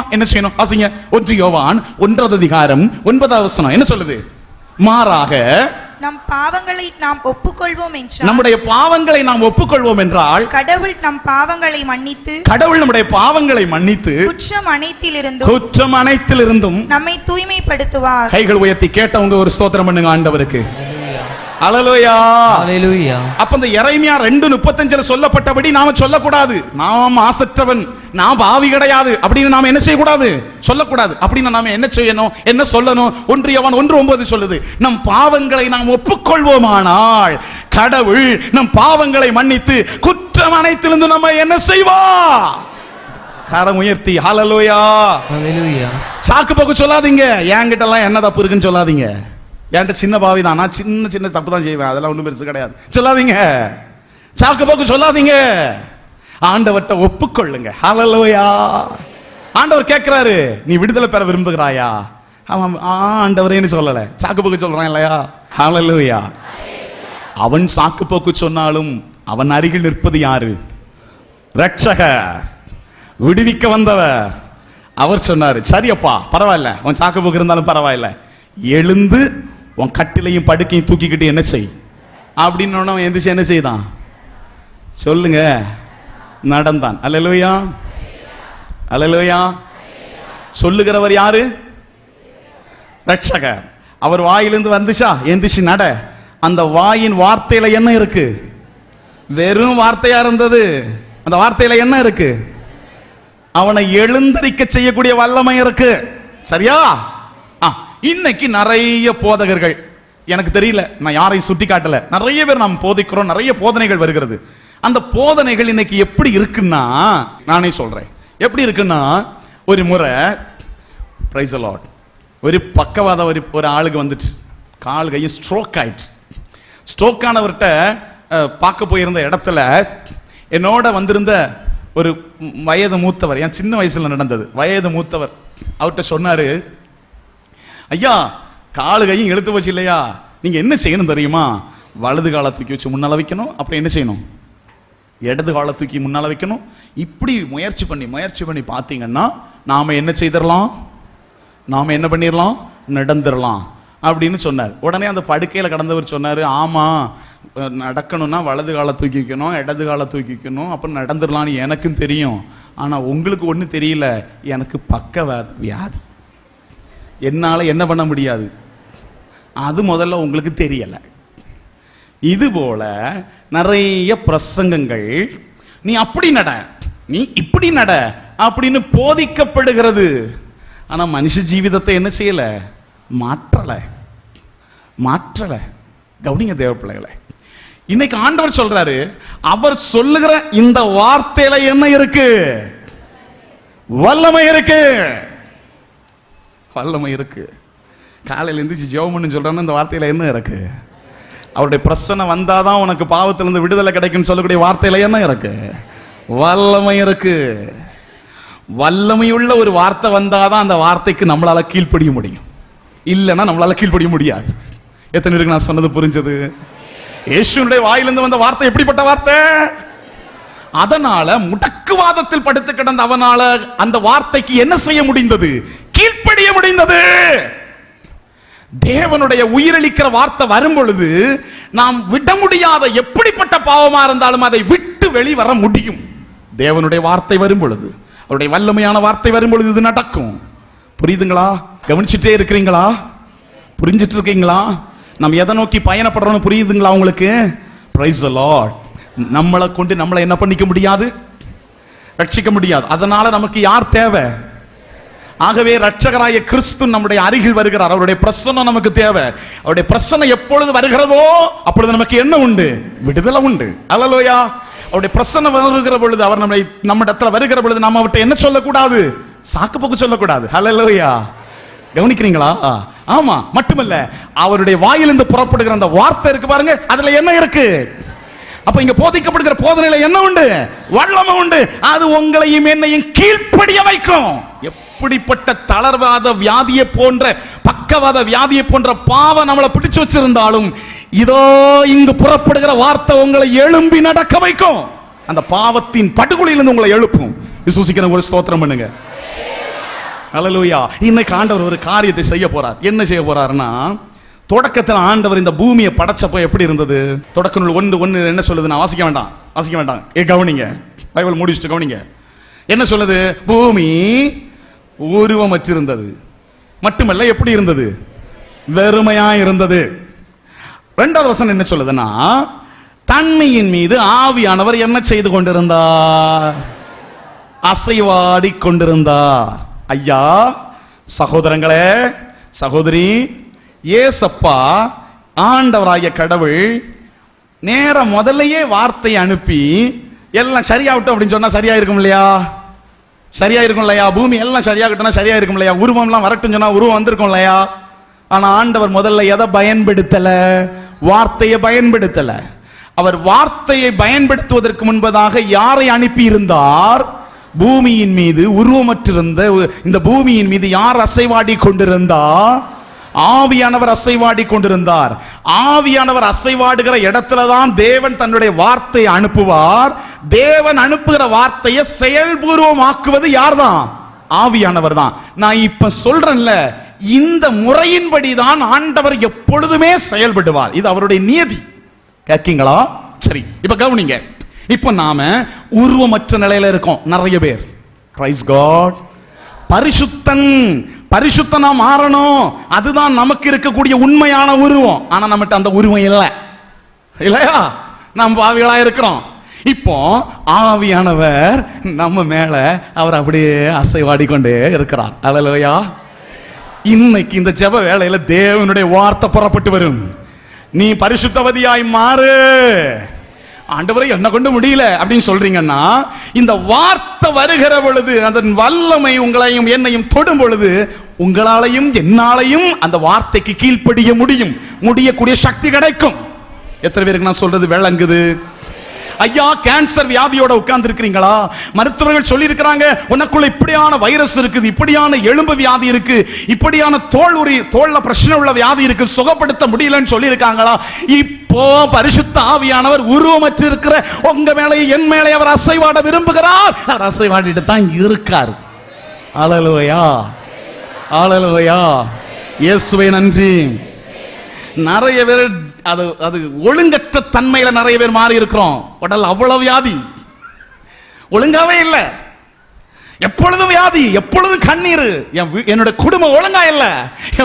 வாசிங்க. 1 யோவான் 1வது அதிகாரம் 9வது வசனம் என்ன சொல்லுது? மாறாக நம் பாவங்களை நாம் ஒப்புக்கொள்வோம் என்றால், நம்முடைய பாவங்களை நாம் ஒப்புக்கொள்வோம் என்றால் கடவுள் நம்முடைய பாவங்களை மன்னித்து குற்றம் அனைத்திலிருந்தும் நம்மை தூய்மைப்படுத்துவார். கைகள் உயர்த்தி கேட்டவங்க ஒரு ஸ்தோத்திரம் பண்ணுங்க ஆண்டவருக்கு. அல்லேலூயா. ஹalleluya. அப்ப இந்த எரேமியா 2:35 சொல்லப்பட்டபடி நாம சொல்லக்கூடாது, நாம் மாசற்றவன், நாம் பாவி கிடையாது அப்படின்னு நாம என்ன செய்யக்கூடாது, சொல்லக்கூடாது. அப்படின்னு நாம என்ன செய்யணும், என்ன சொல்லணும்? 1 யோவான் 1:9 சொல்லுது, நம் பாவங்களை நாம் ஒப்புக்கொள்வோமானால் கடவுள் நம் பாவங்களை மன்னித்து குற்றம் அனைத்திலிருந்து நம்ம என்ன செய்வா? கரம் உயர்த்தி ஹalleluya. ஹalleluya. சாக்கு போக்கு சொல்லாதீங்க. என்கிட்ட எல்லாம் என்ன தப்பு இருக்குன்னு சொல்லாதீங்க. என்கிட்ட சின்ன பாவி தான், நான் சின்ன சின்ன தப்பு தான் செய்வேன், அதெல்லாம் ஒன்றும் பெருசு கிடையாது சொல்லாதீங்க. சாக்கு போக்கு சொல்லாதீங்க. ஆண்டவர்கிட்ட ஒப்புக்கொள்ளுங்க. ஹalleluya. ஆண்டவர் கேட்கிறாரு, நீ விடுதலை பெற விரும்புகிறாயா? அவன் ஆண்டவரேன்னு சொல்லல, சாக்கு போக்கு சொல்றான் இல்லையா? ஹalleluya. அவன் சாக்கு போக்கு சொன்னாலும் அவன் அருகில் நிற்பது யாரு? ரட்சகர், விடுவிக்க வந்தவர். அவர் சொன்னாரு, சரியப்பா பரவாயில்ல, உன் சாக்கு போக்கு இருந்தாலும் பரவாயில்ல, எழுந்து உன் கட்டிலையும் படுக்கையும் தூக்கிக்கிட்டு என்ன செய் அப்படின்னு அவன் எந்திரிச்சு என்ன செய்தான்? சொல்லுங்க, நடந்தான். அல்லேலூயா, அல்லேலூயா. சொல்லுகிறவர் யாரு? ரட்சகர். அவர் வாயிலிருந்து வந்துச்சா, எந்திரிச்சு நட. அந்த வாயின் வார்த்தையில என்ன இருக்கு? வெறும் வார்த்தையா இருந்தது. அந்த வார்த்தையில என்ன இருக்கு? அவனை எழுந்தரிக்க செய்யக்கூடிய வல்லமை இருக்கு. சரியா? இன்னைக்கு நிறைய போதகர்கள், எனக்கு தெரியல, நான் யாரையும் சுட்டி காட்டல, நிறைய பேர் நாம் போதிக்கிறோம், நிறைய போதனைகள் வருகிறது. அந்த போதனைகள் இன்னைக்கு எப்படி இருக்குன்னா, நானே சொல்றேன் எப்படி இருக்குன்னா, ஒரு முறை பிரைஸ் தி லார்ட், ஒரு பக்கவாத ஒரு ஆளுக்கு வந்துட்டு கால் கையும் ஸ்ட்ரோக் ஆயிடுச்சு. ஸ்ட்ரோக் ஆனவர்கிட்ட பார்க்க போயிருந்த இடத்துல என்னோட வந்திருந்த ஒரு வயது மூத்தவர், என் சின்ன வயசுல நடந்தது, வயது மூத்தவர் அவர்கிட்ட சொன்னாரு, ஐயா காலு கையும் எழுத்து வச்சு இல்லையா, நீங்க என்ன செய்யணும் தெரியுமா? வலது காலை தூக்கி வச்சு முன்னால வைக்கணும், அப்புறம் என்ன செய்யணும்? இடது காலை தூக்கி முன்னால வைக்கணும். இப்படி முயற்சி பண்ணி பார்த்தீங்கன்னா நாம என்ன செய்திடலாம்? நாம என்ன பண்ணிடலாம்? நடந்துடலாம் அப்படின்னு சொன்னார். உடனே அந்த படுக்கையில் கடந்தவர் சொன்னார், ஆமா நடக்கணும்னா வலது காலை தூக்கி வைக்கணும், இடது காலை தூக்கி வைக்கணும், அப்புறம் நடந்துடலான்னு எனக்கும் தெரியும். ஆனால் உங்களுக்கு ஒன்றும் தெரியல, எனக்கு பக்கவாத வியாதி, என்னால் என்ன பண்ண முடியாது, அது முதல்ல உங்களுக்கு தெரியலை. இது போல நிறைய பிரசங்கங்கள், நீ அப்படி நட, நீ இப்படி நட அப்படின்னு போதிக்கப்படுகிறது. ஆனா மனுஷ ஜீவிதத்தை என்ன செய்யல? மாற்றல. கவனிங்க தேவ பிள்ளைகளை, இன்னைக்கு ஆண்டவர் சொல்றாரு, அவர் சொல்லுகிற இந்த வார்த்தையில என்ன இருக்கு? வல்லமை இருக்கு. வல்லமை இருக்கு. காலையில எந்திரிச்சு ஜெபம் பண்ணு சொல்றான்னு இந்த வார்த்தையில என்ன இருக்கு? அவருடைய பிரச்சனை வந்தாதான் உனக்கு பாவத்திலிருந்து விடுதலை கிடைக்கும்னு சொல்லக்கூடிய வார்த்தையில என்ன இருக்கு? வல்லமை இருக்கு. வல்லமையுள்ள ஒரு வார்த்தை வந்தாதான் அந்த வார்த்தைக்கு நம்மளால கீழ்ப்படிய முடியும், இல்லைன்னா நம்மளால கீழ்ப்படிய முடியாது. எத்தனை இருக்கு நான் சொன்னது புரிஞ்சது? இயேசுவினுடைய வாயிலிருந்து வந்த வார்த்தை எப்படிப்பட்ட வார்த்தை? அதனால முடக்குவாதத்தில் படுத்து கிடந்த அவனால அந்த வார்த்தைக்கு என்ன செய்ய முடிந்தது? கீழ்ப்படிய முடிந்தது. தேவனுடைய உயிரளிக்கிற வார்த்தை வரும் பொழுது நாம் விட முடியாத எப்படிப்பட்ட பாவமா இருந்தாலும் அதை விட்டு வெளிவர முடியும். தேவனுடைய வார்த்தை வரும் பொழுது, அவருடைய வல்லமையான வார்த்தை வரும் பொழுது இது நடக்கும். புரியுதுங்களா? கவனிச்சுட்டே இருக்கிறீங்களா? புரிஞ்சிட்டு இருக்கீங்களா? நம்ம எதை நோக்கி பயணப்படுறோம்னு புரியுதுங்களா உங்களுக்கு? Price the Lord. நம்மளை கொண்டு நம்மளை என்ன பண்ணிக்க முடியாது? ரட்சிக்க முடியாது. அதனால நமக்கு யார் தேவை? ஆகவே ரட்சகராய கிறிஸ்து நம்முடைய அருகில் வருகிறார். அவருடைய பிரசன்னம் நமக்கு தேவை. அவருடைய பிரசன்னம் எப்பொழுது வருகிறதோ அப்பொழுது நமக்கு என்ன உண்டு? விடுதலை உண்டு. அல்லேலூயா. அவருடைய பிரசன்னம் வருகிற பொழுது, அவர் நம்ம இடத்துல வருகிற பொழுது நாம அவர்கிட்ட என்ன சொல்லக்கூடாது? சாக்கு போக்கு சொல்லக்கூடாது. அல்லேலூயா. கவனிக்கிறீங்களா? ஆமா. மட்டுமல்ல, அவருடைய வாயிலிருந்து புறப்படுகிற அந்த வார்த்தை இருக்கு பாருங்க, அதுல என்ன இருக்கு? அப்ப இங்க போதிக்கப்படுகிற போதனையில என்ன உண்டு? வல்லமை உண்டு. அது உங்களையும் என்னையும் கீழ்ப்படிய வைக்கும். எப்படிப்பட்ட தளர்வாத வியாதியை போன்ற, பக்கவாத வியாதியை போன்ற பாவம் நம்மளை பிடிச்சு வச்சிருந்தாலும், இதோ இங்கு புறப்படுகிற வார்த்தை உங்களை எழும்பி நடக்க வைக்கும். அந்த பாவத்தின் படுகொலையிலிருந்து உங்களை எழுப்பும். விசுவாசிக்கிற ஒரு ஸ்தோத்திரம் பண்ணுங்க. அல்லேலூயா. இன்னைக்கு ஆண்டவர் ஒரு காரியத்தை செய்ய போறார். என்ன செய்ய போறாருன்னா, தொடக்கத்தில் ஆண்டவர் இந்த பூமியை படைச்சப்போ எப்படி இருந்தது? தொடக்க நூல் 1:1 என்ன சொல்லுது? நான் வாசிக்க வேண்டாம். கவனிங்க, பைபிள் மூடி வச்சுட்டு கவனிங்க. என்ன சொல்லுது? பூமி உருவமற்றிருந்தது, மட்டுமல்ல எப்படி இருந்தது? வெறுமையா இருந்தது. இரண்டாவது வசனம் என்ன சொல்லுதுன்னா, தண்ணீரின் மீது ஆவியானவர் என்ன செய்து கொண்டிருந்தார்? அசைவாடி கொண்டிருந்தார். ஐயா, சகோதரங்களே, சகோதரி, ஏசப்பா ஆண்டவராகிய கடவுள் நேர முதல்லயே வார்த்தையை அனுப்பி எல்லாம் சரியாகட்டும் அப்படின்னு சொன்னா சரியா இருக்கும் இல்லையா? சரியா இருக்கும் இல்லையா? பூமி எல்லாம் சரியாகட்டும்னா சரியா இருக்கும் இல்லையா? உருவம்லாம் வரட்டும் சொன்னா உருவம் வந்திருக்கும் இல்லையா? ஆனா ஆண்டவர் முதல்ல எதை பயன்படுத்தல? வார்த்தையை பயன்படுத்தல. அவர் வார்த்தையை பயன்படுத்துவதற்கு முன்பதாக யாரை அனுப்பி இருந்தார்? பூமியின் மீது உருவமற்றிருந்த இந்த பூமியின் மீது யார் அசைவாடி கொண்டிருந்தார்? ஆவியானவர் அசைவாடி கொண்டிருந்தார். ஆவியானவர் அசைவாடுகிற இடத்துலதான் தேவன் தன்னுடைய வார்த்தையை அனுப்புவார். தேவன் அனுப்புகிற வார்த்தையை செயல்பூர்வமாக்குவது யார்தான்? ஆவியானவர் தான். நான் இப்ப சொல்றேன்ல, இந்த முறையின்படிதான் ஆண்டவர் எப்பொழுதுமே செயல்படுவார். இது அவருடைய நியதி. கேட்கீங்களா? சரி, இப்ப கவனிங்க. இப்ப நாம உருவமற்ற நிலையில இருக்கோம் நிறைய பேர். Price God. பரிசுத்தனா மாறணும், அதுதான் நமக்கு இருக்கக்கூடிய உண்மையான உருவம். ஆனா நம்மகிட்ட அந்த உருவம் இல்லையா? நாம் பாவிகளா இருக்கிறோம். இப்போ ஆவியானவர் நம்ம மேல அவர் அப்படியே அசைவாடி கொண்டே இருக்கிறார். அல்லேலூயா. இன்னைக்கு இந்த ஜெப வேளையில தேவனுடைய வார்த்தை புறப்பட்டு வரும். நீ பரிசுத்தவதியாய் மாறு. ஆண்டவரை என்ன கொண்டு முடியல அப்படின்னு சொல்றீங்கன்னா, இந்த வார்த்தை வருகிற பொழுது, அதன் வல்லமை உங்களையும் என்னையும் தொடும் பொழுது, உங்களாலையும் என்னாலையும் அந்த வார்த்தைக்கு கீழ்ப்படிய முடியக்கூடிய சக்தி கிடைக்கும். எத்தனை பேருக்கு நான் சொல்றது விளங்குது? ஐயா, கேன்சர் வியாதியோட உட்கார்ந்து இருக்கிறீங்களா? மருத்துவர்கள் சொல்லி இருக்கிறாங்க, உனக்குள்ள இப்படியான வைரஸ் இருக்குது, இப்படியான எலும்பு வியாதி இருக்கு, இப்படியான தோல்ல பிரச்சனை உள்ள வியாதி இருக்கு, சுகப்படுத்த முடியலன்னு சொல்லி இருக்காங்களா? இப்போ பரிசுத்த ஆவியானவர் உருவமற்று இருக்கிற உங்க மேலே என் மேலே அவர் அசைவாட விரும்புகிறார். அவர் அசைவாடிட்டு தான் இருக்கார். அல்லேலூயா, அல்லேலூயா. இயேசுவே நன்றி. நிறைய பேர் அது ஒழுங்கற்ற தன்மையில நிறைய பேர் மாறி இருக்கிறோம். உடல் அவ்வளவு வியாதி, ஒழுங்காவே இல்ல, எப்பொழுதும் வியாதி, எப்பொழுதும் கண்ணீர். என்னோட குடும்பம் ஒழுங்கா இல்ல,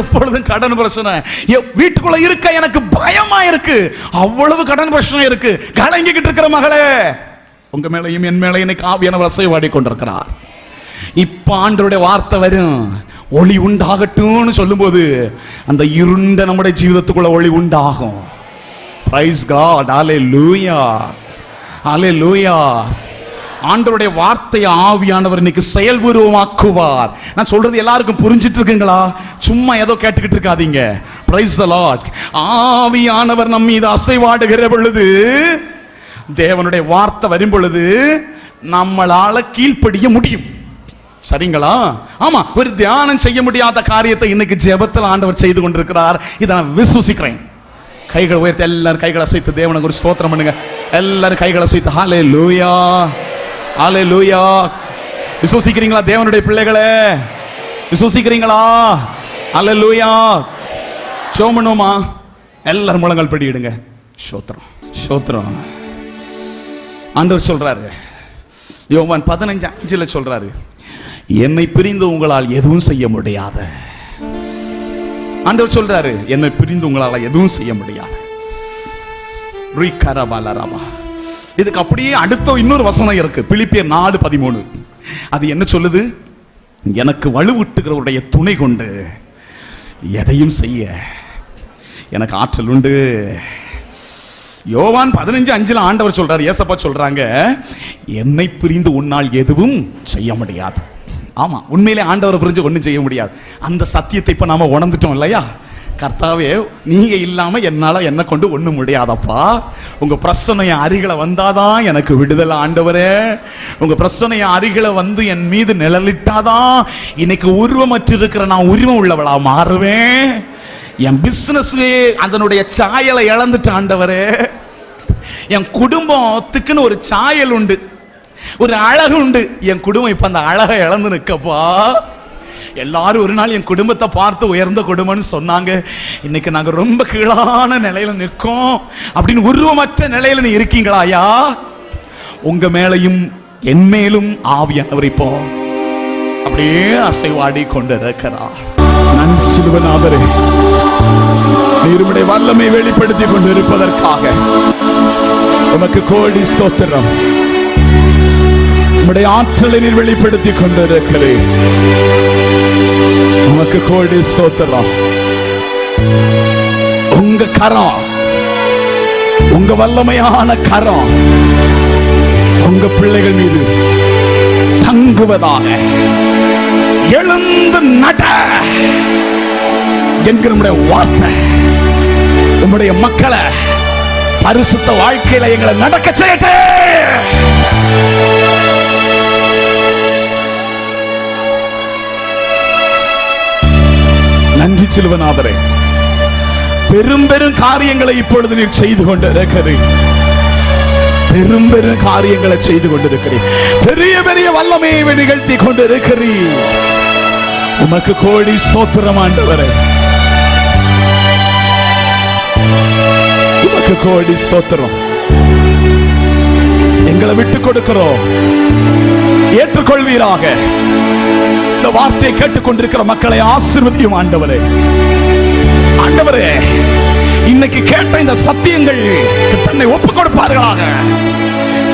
எப்பொழுதும் கடன் பிரச்சனை, வீட்டுக்குள்ள இருக்க எனக்கு பயமா இருக்கு, அவ்வளவு கடன் பிரச்சனை இருக்கு. கலங்கிக்கிட்டு இருக்கிற மகளே, உங்க மேலையும் என் மேலையும் இன்னைக்கு ஆவியானவர் அசைவாடி கொண்டிருக்கிறார். இப்ப ஆண்டவருடைய வார்த்தை வரும், ஒளி உண்டாகட்டும்னு சொல்லும்போது அந்த இருண்ட நம்முடைய ஜீவிதத்துக்குள்ள ஒளி உண்டாகும். Praise God. ஹல்லேலூயா, ஹல்லேலூயா. ஆண்டவருடைய வார்த்தையை ஆவியானவர் இன்னைக்கு செயல்பூர்வமாக்குவார். நான் சொல்றது எல்லாருக்கும் புரிஞ்சிட்டு இருக்குங்களா? சும்மா ஏதோ கேட்டுக்கிட்டு இருக்காதீங்க. Price the Lord. ஆவியானவர் நம்ம மீது அசைவாடுகிற பொழுது, தேவனுடைய வார்த்தை வரும் பொழுது நம்மளால கீழ்ப்படிய முடியும். சரிங்களா? ஆமா, ஒரு தியானம் செய்ய முடியாத காரியத்தை இன்னைக்கு ஜெபத்தில் ஆண்டவர் செய்து கொண்டிருக்கிறார். இதை நான் விசுவாசிக்கிறேன். கைகளை உயர்த்தி எல்லாரும் கைகளை அசைத்து தேவனுக்கு ஒரு ஸ்தோத்திரம் பண்ணுங்க. எல்லாரும் கைகளை அசைத்து ஹல்லேலூயா, ஹல்லேலூயா. விசுவாசிக்கிறீங்களா தேவனுடைய பிள்ளைகளே? விசுவாசிக்கிறீங்களா? ஹல்லேலூயா. ஜெபம் பண்ணுவோமா? எல்லாரும் முழங்கால் படியிடுங்க. ஸ்தோத்திரம், ஸ்தோத்திரம். ஆண்டவர் சொல்றாரு, யோவான் 15:5 சொல்றாரு, என்னை பிரிந்து உங்களால் எதுவும் செய்ய முடியாது. ஆண்டவர் சொல்றாரு, என்னை பிரிந்து உங்களால் எதுவும் செய்ய முடியாது. இதுக்கு அப்படியே அடுத்த இன்னொரு வசனம் இருக்கு, பிலிப்பியர் 4:13. அது என்ன சொல்லுது? எனக்கு வலுவூட்டுகிறவருடைய துணை கொண்டு எதையும் செய்ய எனக்கு ஆற்றல் உண்டு. யோவான் 15:5 ஆண்டவர் சொல்றாரு, ஏசப்பா சொல்றாங்க, என்னை பிரிந்து உன்னால் எதுவும் செய்ய முடியாது. ஆமா, உண்மையிலே ஆண்டவரை புரிஞ்சு ஒன்றும் செய்ய முடியாது. அந்த சத்தியத்தை இப்ப நாம உணர்ந்துட்டோம் இல்லையா? கர்த்தாவே, நீங்க இல்லாம என்னால என்ன கொண்டு ஒண்ணும் முடியாதப்பா. உங்க பிரச்சனைய அருகில வந்தாதான் எனக்கு விடுதலை ஆண்டவரே. உங்க பிரச்சனைய அருகில வந்து என் மீது நிழலிட்டாதான் இன்னைக்கு உருவமற்று இருக்கிற நான் உரிமை உள்ளவளா மாறுவேன். என் பிசினஸ் அதனுடைய சாயலை இழந்துட்டு ஆண்டவரே. என் குடும்பத்துக்குன்னு ஒரு சாயல் உண்டு, ஒரு அழகு உண்டு. என் குடும்பம் இப்ப அந்த அழகை இழந்து நிற்கப்பா. எல்லாரும் ஒரு நாள் என் குடும்பத்தை பார்த்து உயர்ந்த குடும்பம்னு சொன்னாங்க. இன்னைக்கு நாங்க ரொம்ப கீழான நிலையில நிற்கோம் அப்படின்னு உருவமற்ற நிலையில நீ இருக்கீங்களா ஐயா? உங்க மேலையும் என் மேலும் ஆவியானவர் இப்போ அப்படியே அசைவாடி கொண்டு இருக்கிறார். நன்றி. சிலுவநாதரே, நீருடைய வல்லமை வெளிப்படுத்திக் கொண்டிருப்பதற்காக உமக்கு கோடி ஸ்தோத்திரம். உம்முடைய ஆற்றலை நீர் வெளிப்படுத்திக் கொண்டிருக்கிறேன். உமக்கு கோடி ஸ்தோத்திரம். உங்க கரம், உங்க வல்லமையான கரம் உங்க பிள்ளைகள் மீது தங்குவதாக. எழுந்து நட என்கிற நம்முடைய வார்த்தை உம்முடைய மக்களை பரிசுத்த வாழ்க்கையில எங்களை நடக்க செய்யட்டே. நன்றி சிலுவநாதரே. பெரும் பெரும் காரியங்களை இப்பொழுது நீர் செய்து கொண்டிருக்கிறீர். பெரும் பெரும் காரியங்களை செய்து கொண்டிருக்கிறீர். பெரிய பெரிய வல்லமையை நிகழ்த்தி கொண்டிருக்கிறீர். உமக்கு கோடி ஸ்தோத்திரம் ஆண்டவரே. உமக்கு கோடி ஸ்தோத்திரம். எங்களை விட்டுக் கொடுக்கிறோம். ஏற்றுக்கொள்வீராக. இந்த வார்த்தையை கேட்டுக்கொண்டிருக்கிற மக்களை ஆசீர்வதியும் ஆண்டவரே. ஆண்டவரே, இன்னைக்கு கேட்ட இந்த சத்தியங்கள் தன்னை ஒப்புக் கொடுப்பார்களாக,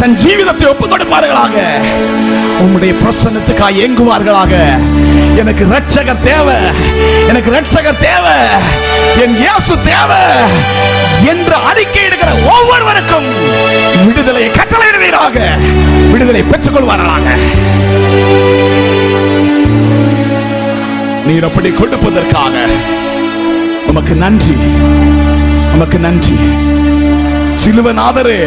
தன் ஜீவிதத்தை ஒப்புக் கொடுப்பார்களாக, உம்முடைய பிரசன்னத்துக்காக ஏங்குவார்களாக. எனக்கு ரட்சகர் தேவை, எனக்கு ரட்சகர் தேவை, என் இயேசு தேவை என்று அறிக்கையிடுகிற ஒவ்வொருவருக்கும் விடுதலையை கட்டளையிடுவீராக. விடுதலை பெற்றுக் கொள்வார்களாக. நீர் அப்படி கொடுப்பதற்காக உமக்கு நன்றி, உமக்கு நன்றி. சிலுவநாதரே,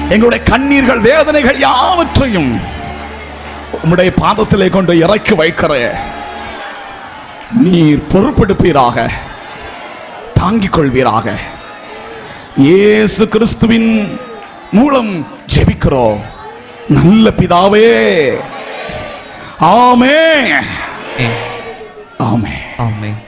எங்களுடைய கண்ணீர்கள், வேதனைகள் யாவற்றையும் உம்முடைய பாதத்திலே கொண்டு இறக்கி வைக்கிற நீர் பொறுப்பெடுப்பீராக, தாங்கிக் கொள்வீராக. இயேசு கிறிஸ்துவின் மூலம் ஜெபிக்கிறோம் நல்ல பிதாவே. ஆமென். ஆமென். ஆமென். ஆமென்.